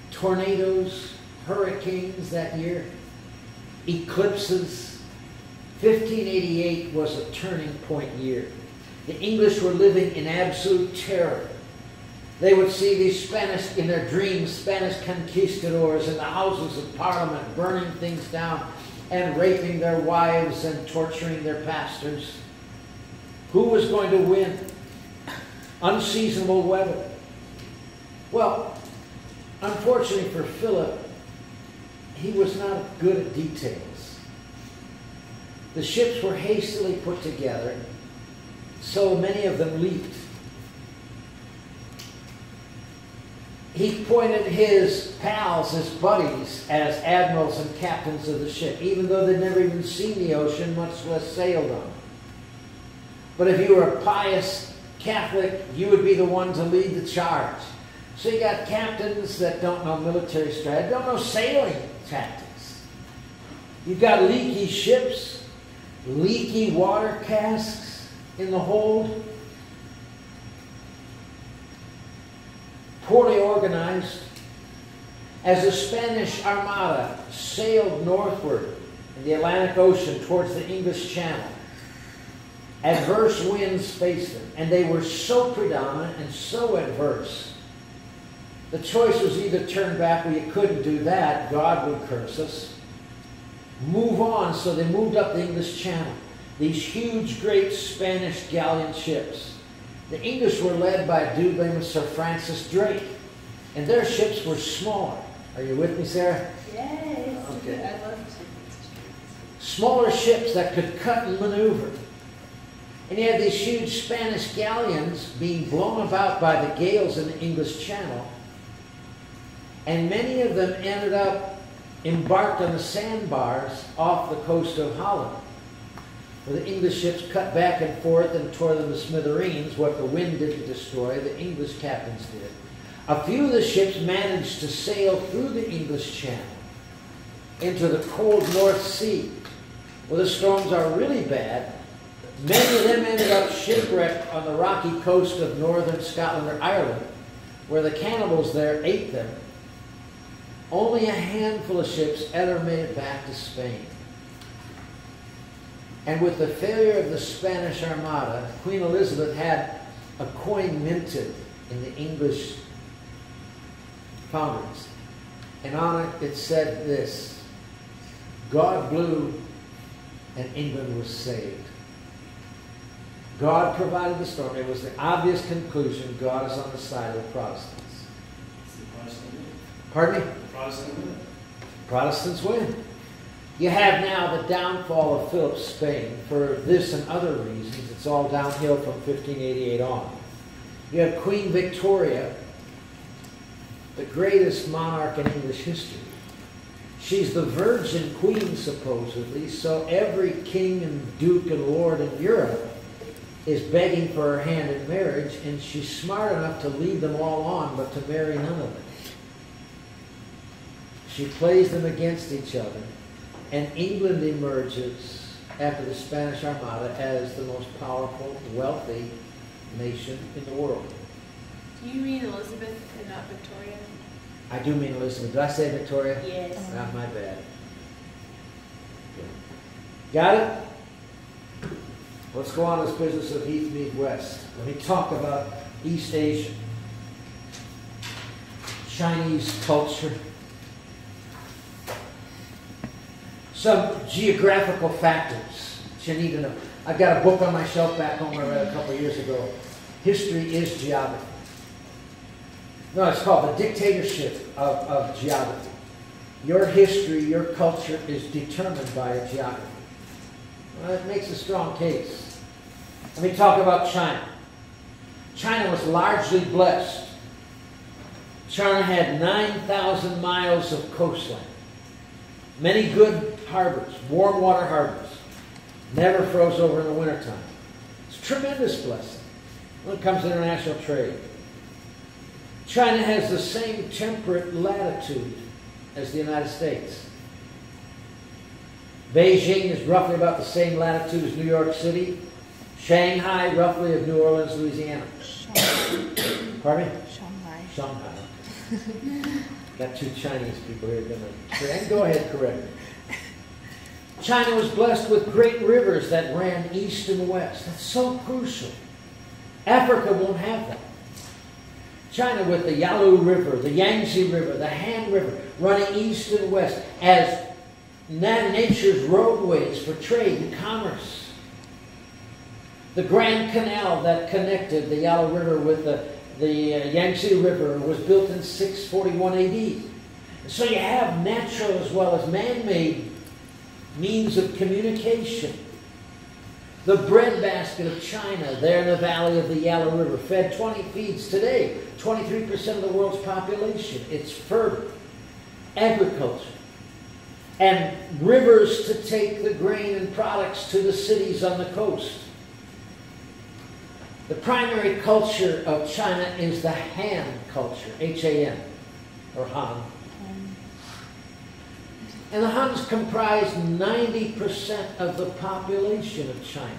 tornadoes, hurricanes that year, eclipses. 1588 was a turning point year. The English were living in absolute terror. They would see these Spanish, in their dreams, Spanish conquistadors in the Houses of Parliament burning things down and raping their wives and torturing their pastors. Who was going to win? Unseasonable weather. Well, unfortunately for Philip, he was not good at details. The ships were hastily put together, so many of them leaked. He appointed his pals, his buddies, as admirals and captains of the ship, even though they'd never even seen the ocean, much less sailed on it. But if you were a pious Catholic, you would be the one to lead the charge. So you got captains that don't know military strategy, don't know sailing tactics. You've got leaky ships, leaky water casks in the hold, poorly organized. As the Spanish Armada sailed northward in the Atlantic Ocean towards the English Channel, adverse winds faced them, and they were so predominant and so adverse. The choice was either turn back, well, you couldn't do that, God would curse us. Move on, so they moved up the English Channel. These huge, great Spanish galleon ships. The English were led by a dude named Sir Francis Drake, and their ships were smaller. Are you with me, Sarah? Yes. Okay. I love Sir Francis Drake. Smaller ships that could cut and maneuver. And you had these huge Spanish galleons being blown about by the gales in the English Channel. And many of them ended up embarked on the sandbars off the coast of Holland, where the English ships cut back and forth and tore them to smithereens. What the wind didn't destroy, the English captains did. A few of the ships managed to sail through the English Channel into the cold North Sea, where the storms are really bad. Many of them ended up shipwrecked on the rocky coast of northern Scotland or Ireland, where the cannibals there ate them. Only a handful of ships ever made it back to Spain. And with the failure of the Spanish Armada, Queen Elizabeth had a coin minted in the English foundries. And on it said this: God blew and England was saved. God provided the storm. It was the obvious conclusion: God is on the side of the Protestants. It's the Protestant win. Pardon me? The Protestant win. Protestants win. You have now the downfall of Philip's Spain. For this and other reasons, it's all downhill from 1588 on. You have Queen Victoria, the greatest monarch in English history. She's the virgin queen, supposedly, so every king and duke and lord in Europe is begging for her hand in marriage, and she's smart enough to lead them all on, but to marry none of them. She plays them against each other, and England emerges after the Spanish Armada as the most powerful, wealthy nation in the world. Do you mean Elizabeth and not Victoria? I do mean Elizabeth. Did I say Victoria? Yes. Not my bad. Got it? Let's go on to this business of East meet West. Let me talk about East Asia, Chinese culture, some geographical factors that you need to know. I've got a book on my shelf back home I read a couple of years ago. History is Geography. No, it's called The Dictatorship of Geography. Your history, your culture is determined by your geography. Well, that makes a strong case. Let me talk about China. China was largely blessed. China had 9,000 miles of coastline. Many good harbors, warm water harbors. Never froze over in the wintertime. It's a tremendous blessing when it comes to international trade. China has the same temperate latitude as the United States. Beijing is roughly about the same latitude as New York City. Shanghai, roughly of New Orleans, Louisiana. Shanghai. Pardon me? Shanghai. Shanghai. Got two Chinese people here. Go ahead, correct me. China was blessed with great rivers that ran east and west. That's so crucial. Africa won't have that. China with the Yalu River, the Yangtze River, the Han River, running east and west as nature's roadways for trade and commerce. The Grand Canal that connected the Yalu River with the Yangtze River was built in 641 AD. So you have natural as well as man-made means of communication. The breadbasket of China, there in the valley of the Yalu River, feeds today 23% of the world's population. It's fertile. Agriculture. And rivers to take the grain and products to the cities on the coast. The primary culture of China is the Han culture, H-A-N, or Han. And the Huns comprise 90% of the population of China.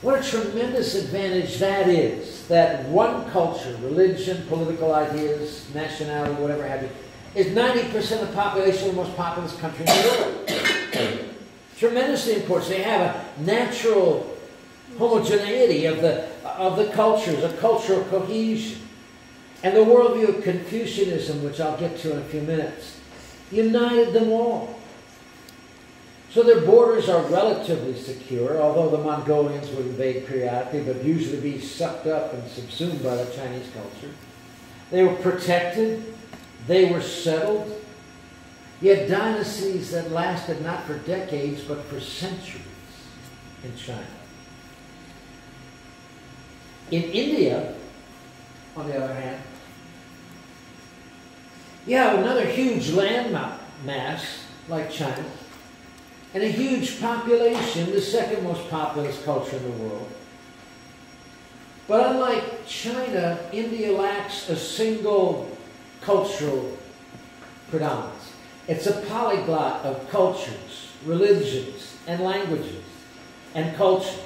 What a tremendous advantage that is, that one culture, religion, political ideas, nationality, whatever have you, is 90% of the population of the most populous country in the world. Tremendously important. So you have a natural homogeneity of the cultures, a cultural cohesion. And the worldview of Confucianism, which I'll get to in a few minutes, united them all. So their borders are relatively secure, although the Mongolians would invade periodically, but usually be sucked up and subsumed by the Chinese culture. They were protected. They were settled. You had dynasties that lasted not for decades, but for centuries in China. In India, on the other hand, you have another huge land mass, like China, and a huge population, the second most populous culture in the world. But unlike China, India lacks a single cultural predominance. It's a polyglot of cultures, religions, and languages, and cultures.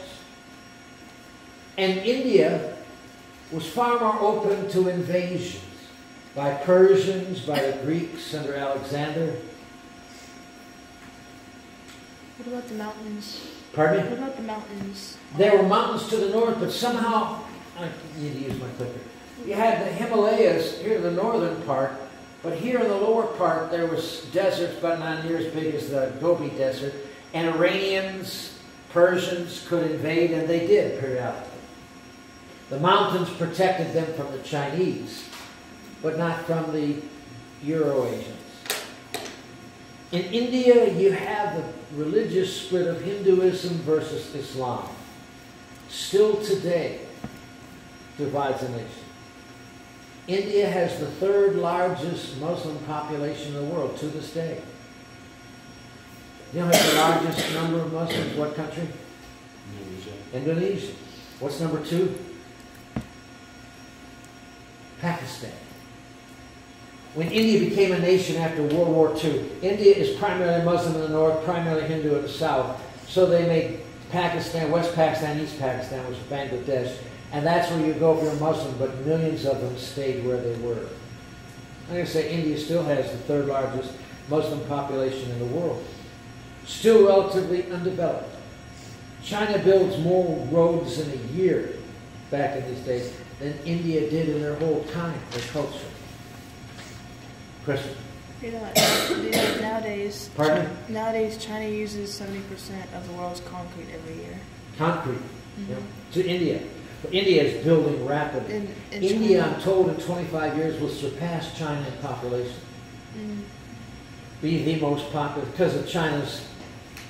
And India was far more open to invasions by Persians, by the Greeks under Alexander. What about the mountains? Pardon me? What about the mountains? There were mountains to the north, but somehow, I need to use my clicker. You had the Himalayas here in the northern part, but here in the lower part there was deserts, but not near as big as the Gobi Desert. And Iranians, Persians could invade, and they did periodically. The mountains protected them from the Chinese, but not from the Euro-Asians. In India, you have the religious split of Hinduism versus Islam. Still today, divides the nation. India has the third largest Muslim population in the world to this day. You know what's the largest number of Muslims? What country? Indonesia. What's number 2? Pakistan. When India became a nation after World War II, India is primarily Muslim in the north, primarily Hindu in the south. So they made Pakistan, West Pakistan, East Pakistan, which is Bangladesh. And that's where you go if you're Muslim, but millions of them stayed where they were. I'm going to say India still has the third largest Muslim population in the world. Still relatively undeveloped. China builds more roads in a year back in these days than India did in their whole time, their culture. Question? You know, nowadays, Pardon? Nowadays, China uses 70% of the world's concrete every year. Concrete. You know, to India. But India is building rapidly. In India, China. I'm told, in 25 years will surpass China in population. Be the most popular, because of China's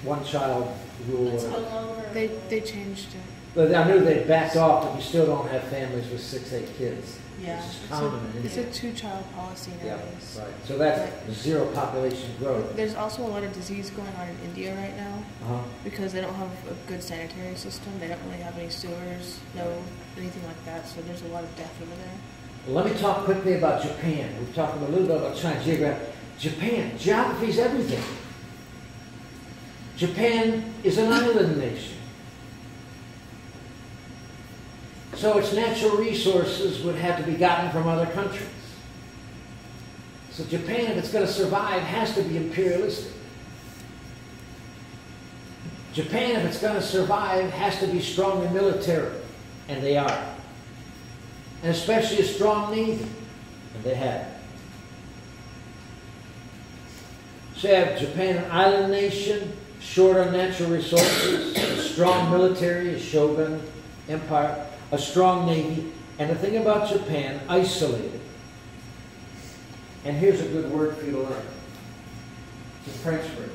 one-child rule. It's no longer. They changed it. But I knew they backed off, but you still don't have families with 6, 8 kids. Yeah, Which is common in it's India. a two-child policy Yeah, nowadays. right. So that's zero population growth. There's also a lot of disease going on in India right now Uh-huh. because they don't have a good sanitary system. They don't really have any sewers, no anything like that. So there's a lot of death over there. Well, let me talk quickly about Japan. We've talked a little bit about China, geography. Japan, geography is everything. Japan is an island nation. So its natural resources would have to be gotten from other countries. So Japan, if it's going to survive, has to be imperialistic. Japan, if it's going to survive, has to be strongly military. And they are. And especially a strong navy. And they have. So you have Japan, an island nation, short on natural resources, a strong military, a shogun empire, a strong navy, and the thing about Japan, isolated. And here's a good word for you to learn. It's a French word.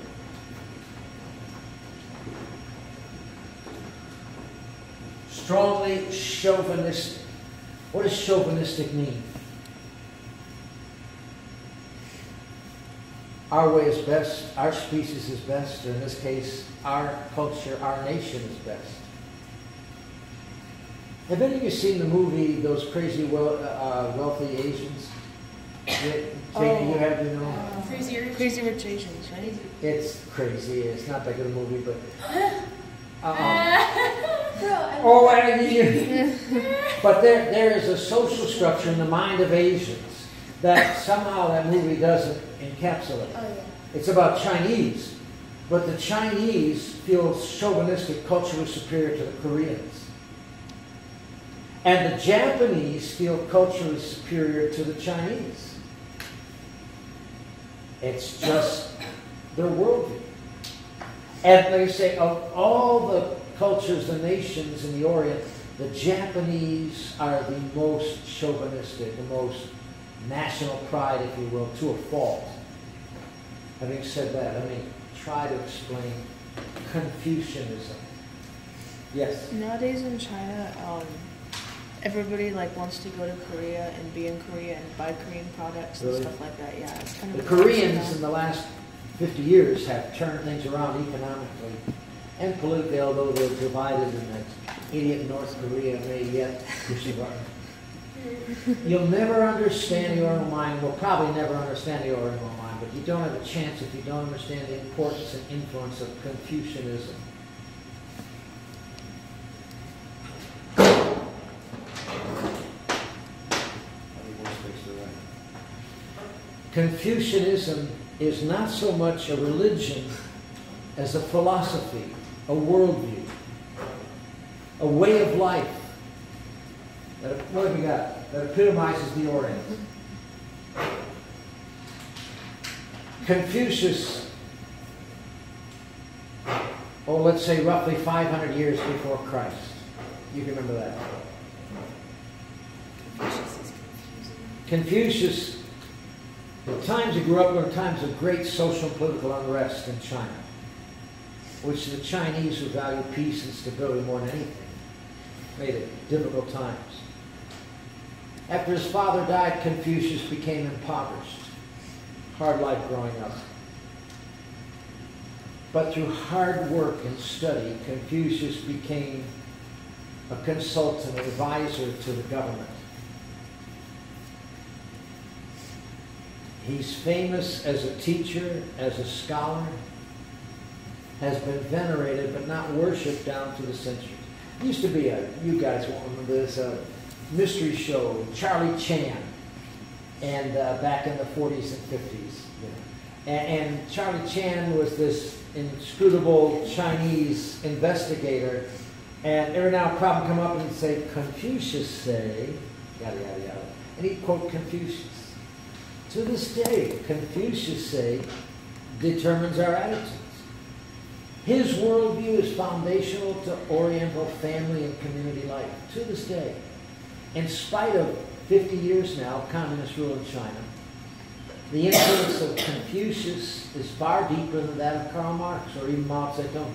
Strongly chauvinistic. What does chauvinistic mean? Our way is best, our species is best, or in this case, our culture, our nation is best. Have any of you seen the movie, Those Crazy Wealthy Asians? You have, you know? Crazy Rich Asians, right? It's crazy. It's not that good a movie, but... But there is a social structure in the mind of Asians that somehow that movie doesn't encapsulate. Oh, yeah. It's about Chinese, but the Chinese feel chauvinistic, culturally superior to the Koreans. And the Japanese feel culturally superior to the Chinese. It's just their worldview. And like I say, of all the cultures, the nations in the Orient, the Japanese are the most chauvinistic, the most national pride, if you will, to a fault. Having said that, let me try to explain Confucianism. Yes? Nowadays in China, everybody wants to go to Korea and be in Korea and buy Korean products and Really? stuff like that. Yeah, it's kind The of Koreans in the last 50 years have turned things around economically and politically, although they're divided and that idiot North Korea may yet push the button. You'll never understand the Oriental mind, will probably never understand the Oriental mind, but you don't have a chance if you don't understand the importance and influence of Confucianism. Confucianism is not so much a religion as a philosophy, a worldview, a way of life. What have we got? That epitomizes the Orient. Confucius, let's say roughly 500 years before Christ. You can remember that. Confucius is confusing. Confucius, the times he grew up were times of great social and political unrest in China, which the Chinese, who value peace and stability more than anything, made it difficult times. After his father died, Confucius became impoverished. Hard life growing up. But through hard work and study, Confucius became a consultant, an advisor to the government. He's famous as a teacher, as a scholar, has been venerated but not worshipped down through the centuries. There used to be you guys won't remember this, a mystery show, Charlie Chan, and back in the 40s and 50s. You know. And Charlie Chan was this inscrutable Chinese investigator, and every now a problem come up and he'd say, Confucius say, yada, yada, yada. And he'd quote Confucius. To this day, Confucius say determines our attitudes. His worldview is foundational to Oriental family and community life, to this day. In spite of 50 years now of communist rule in China, the influence of Confucius is far deeper than that of Karl Marx or even Mao Zedong.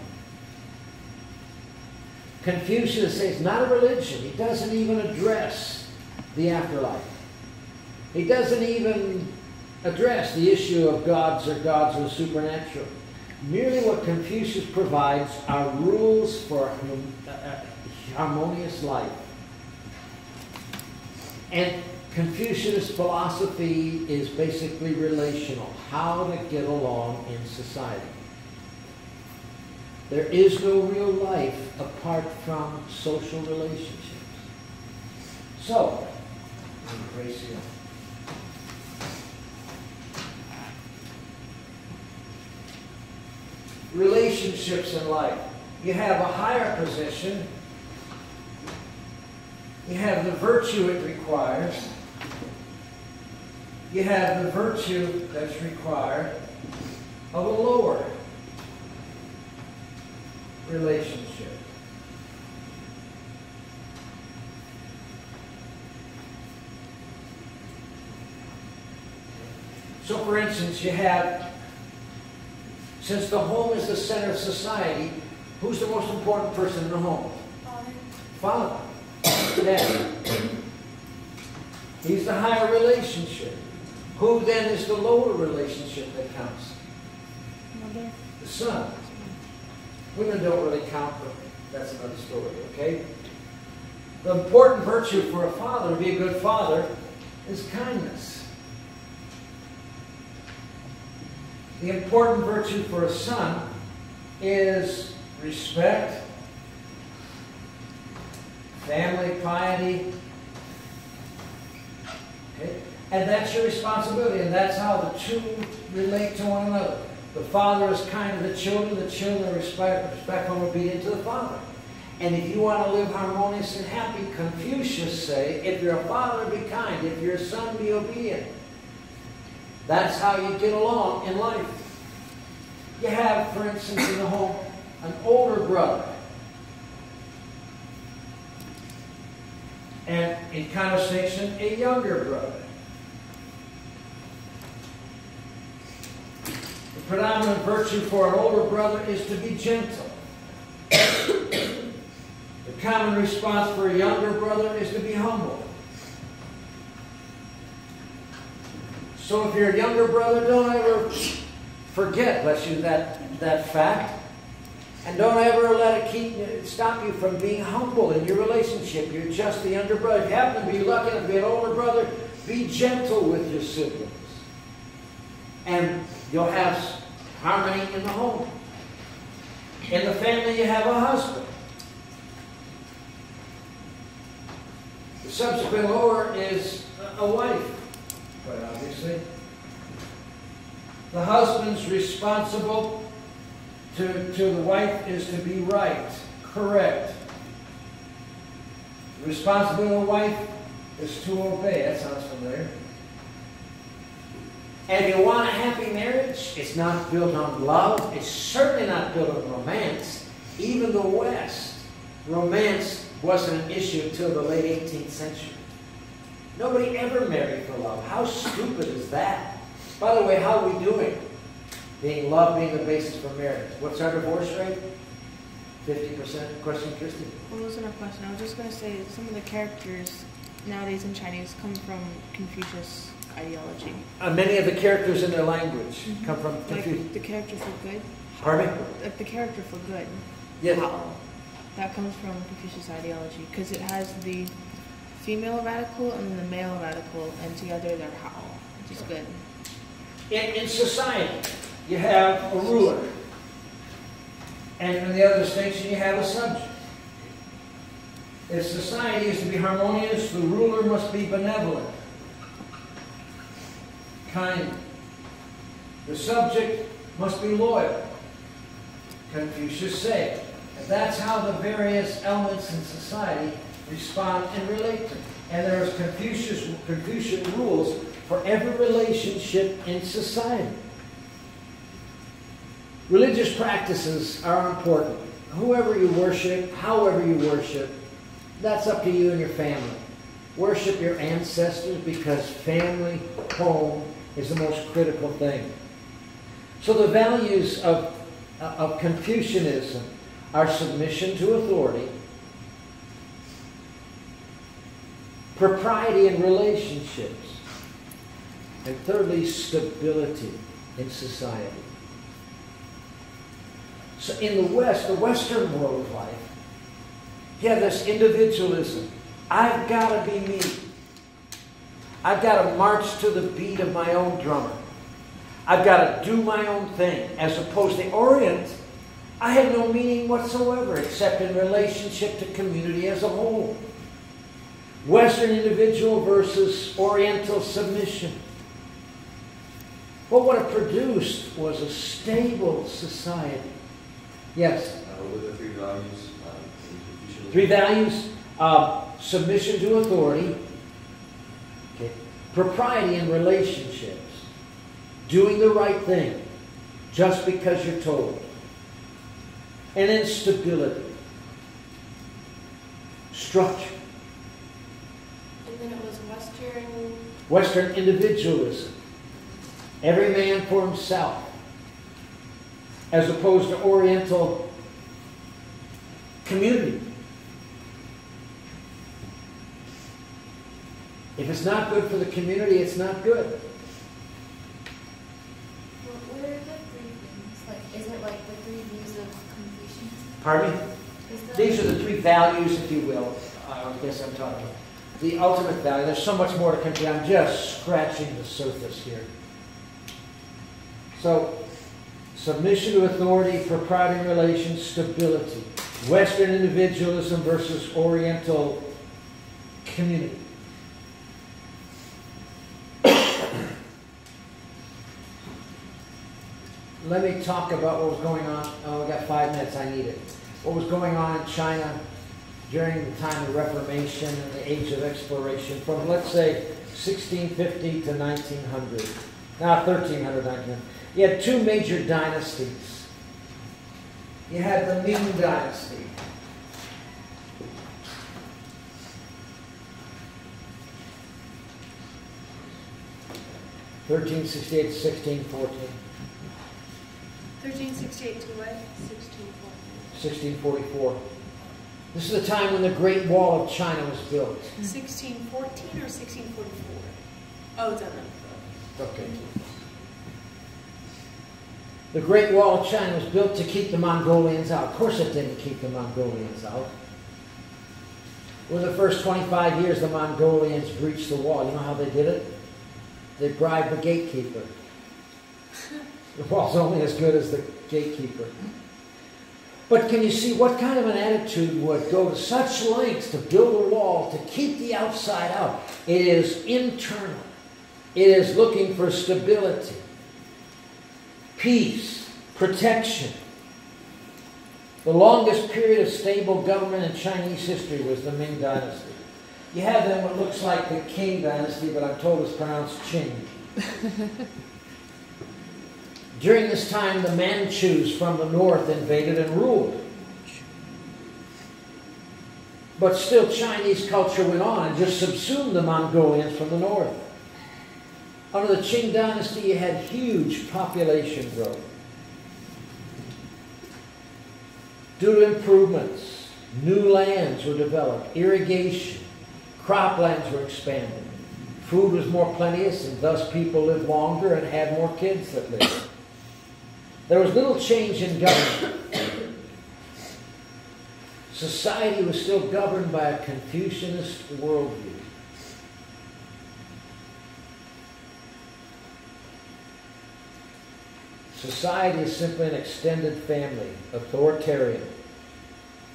Confucius says not a religion. He doesn't even address the afterlife. He doesn't even address the issue of gods or the supernatural. Merely what Confucius provides are rules for harmonious life. And Confucius' philosophy is basically relational, how to get along in society. There is no real life apart from social relationships. So, relationships in life. You have a higher position. You have the virtue it requires. You have the virtue that's required of a lower relationship. So, for instance, you have, since the home is the center of society, who's the most important person in the home? Father. Dad. He's the higher relationship. Who then is the lower relationship that counts? Mother. The son. Women don't really count, but that's another story, okay? The important virtue for a father, to be a good father, is kindness. The important virtue for a son is respect, family piety. Okay? And that's your responsibility, and that's how the two relate to one another. The father is kind to the children are respectful and obedient to the father. And if you want to live harmonious and happy, Confucius say, if you're a father, be kind. If you're a son, be obedient. That's how you get along in life. You have, for instance, in the home, an older brother. And in conversation, a younger brother. The predominant virtue for an older brother is to be gentle. The common response for a younger brother is to be humble. So if you're a younger brother, don't ever forget, bless you, that fact. And don't ever let it stop you from being humble in your relationship. You're just the younger brother. If you happen to be lucky enough to be an older brother, be gentle with your siblings. And you'll have harmony in the home. In the family, you have a husband. The subsequent lower is a wife, quite obviously. The husband's responsible to the wife is to be right, correct. The responsibility of the wife is to obey. That sounds familiar. And if you want a happy marriage, it's not built on love. It's certainly not built on romance. Even the West, romance wasn't an issue until the late 18th century. Nobody ever married for love. How stupid is that? By the way, how are we doing? Love being the basis for marriage. What's our divorce rate? 50%? Question, Christy? Well, it wasn't a question. I was just going to say that some of the characters nowadays in Chinese come from Confucius ideology. Many of the characters in their language come from Confucius. Like the character for good. Pardon me? Like the character for good. Yes. That comes from Confucius ideology because it has the female radical and then the male radical, and together they're Hao, which is good. In society, you have a ruler. And in the other distinction, you have a subject. If society is to be harmonious, the ruler must be benevolent, kind. The subject must be loyal, Confucius said. And that's how the various elements in society respond and relate to. And there's Confucian rules for every relationship in society. Religious practices are important. Whoever you worship, however you worship, that's up to you and your family. Worship your ancestors because family, home, is the most critical thing. So the values of Confucianism are submission to authority, propriety in relationships, and thirdly, stability in society. So in the West, the Western world of life, you have this individualism. I've got to be me. I've got to march to the beat of my own drummer. I've got to do my own thing. As opposed to the Orient, I have no meaning whatsoever except in relationship to community as a whole. Western individual versus Oriental submission. But what it produced was a stable society. Yes? What are the three values in Confucianism? Three values. Submission to authority. Okay. Propriety in relationships. Doing the right thing just because you're told. And then stability. Structure. And then it was Western... Western individualism. Every man for himself. As opposed to Oriental community. If it's not good for the community, it's not good. What are the three things? Like, is it like the three views of Confucius? Pardon me? These are the three values, if you will. I guess I'm talking about. The ultimate value. There's so much more to come to. I'm just scratching the surface here. So, submission to authority, propriety in relations, stability. Western individualism versus Oriental community. Let me talk about what was going on. Oh, we got 5 minutes. I need it. What was going on in China during the time of Reformation and the Age of Exploration from, let's say, 1650 to 1900. Now, 1300, 1900. You had two major dynasties. You had the Ming Dynasty. (1368 to 1614). 1368 to what? 1644. This is the time when the Great Wall of China was built. 1614 or 1644? Oh, it's on that. Okay. The Great Wall of China was built to keep the Mongolians out. Of course it didn't keep the Mongolians out. Within the first 25 years, the Mongolians breached the wall. You know how they did it? They bribed the gatekeeper. The wall's only as good as the gatekeeper. But can you see what kind of an attitude would go to such lengths to build a wall to keep the outside out? It is internal. It is looking for stability, peace, protection. The longest period of stable government in Chinese history was the Ming Dynasty. You have then what looks like the Qing Dynasty, but I'm told it's pronounced Qing. During this time, the Manchus from the north invaded and ruled. But still, Chinese culture went on and just subsumed the Mongolians from the north. Under the Qing Dynasty, you had huge population growth. Due to improvements, new lands were developed, irrigation, croplands were expanded. Food was more plenteous, and thus people lived longer and had more kids that lived. There was little change in government. Society was still governed by a Confucianist worldview. Society is simply an extended family, authoritarian.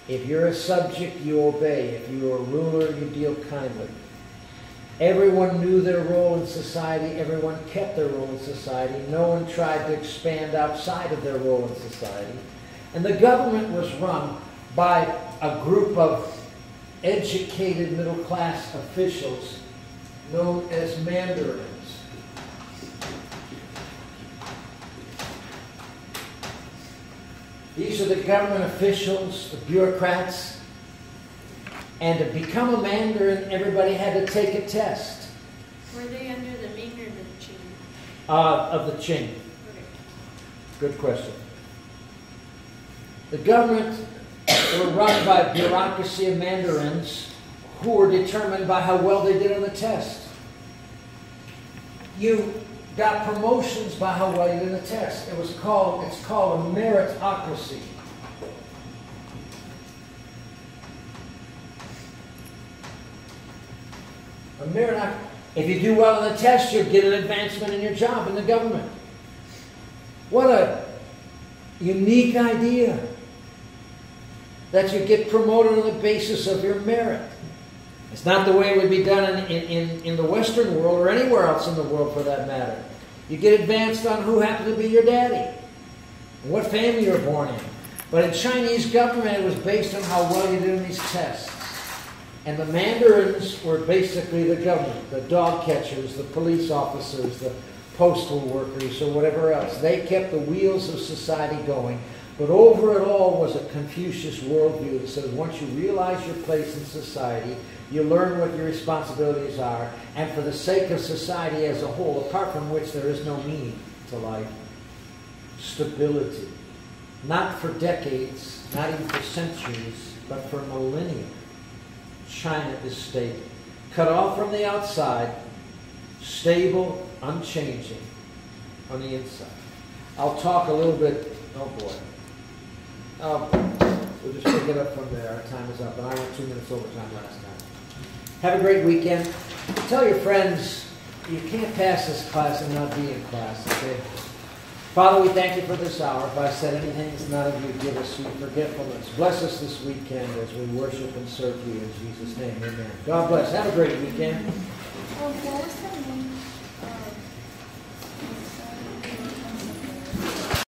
If you're a subject, you obey. If you're a ruler, you deal kindly. Everyone knew their role in society. Everyone kept their role in society. No one tried to expand outside of their role in society. And the government was run by a group of educated middle-class officials known as mandarins. These are the government officials, the bureaucrats. And to become a mandarin, everybody had to take a test. Were they under the Ming or the Qing? Of the Qing. Okay. Good question. The government were run by a bureaucracy of mandarins who were determined by how well they did on the test. You got promotions by how well you did the test. It's called a meritocracy. If you do well on the test, you'll get an advancement in your job in the government. What a unique idea. That you get promoted on the basis of your merit. It's not the way it would be done in the Western world or anywhere else in the world for that matter. You get advanced on who happened to be your daddy and what family you were born in. But in Chinese government, it was based on how well you did in these tests. And the mandarins were basically the government, the dog catchers, the police officers, the postal workers, or whatever else. They kept the wheels of society going. But over it all was a Confucius worldview that says once you realize your place in society, you learn what your responsibilities are, and for the sake of society as a whole, apart from which there is no meaning to life, stability. Not for decades, not even for centuries, but for millennia. China is stable. Cut off from the outside, stable, unchanging on the inside. I'll talk a little bit, oh boy. We'll just pick it up from there. Our time is up, and I went 2 minutes over time last time. Have a great weekend. Tell your friends you can't pass this class and not be in class, okay? Father, we thank you for this hour. If I said anything that's not of you, give us sweet forgetfulness. Bless us this weekend as we worship and serve you in Jesus' name. Amen. God bless. Have a great weekend. What was the name?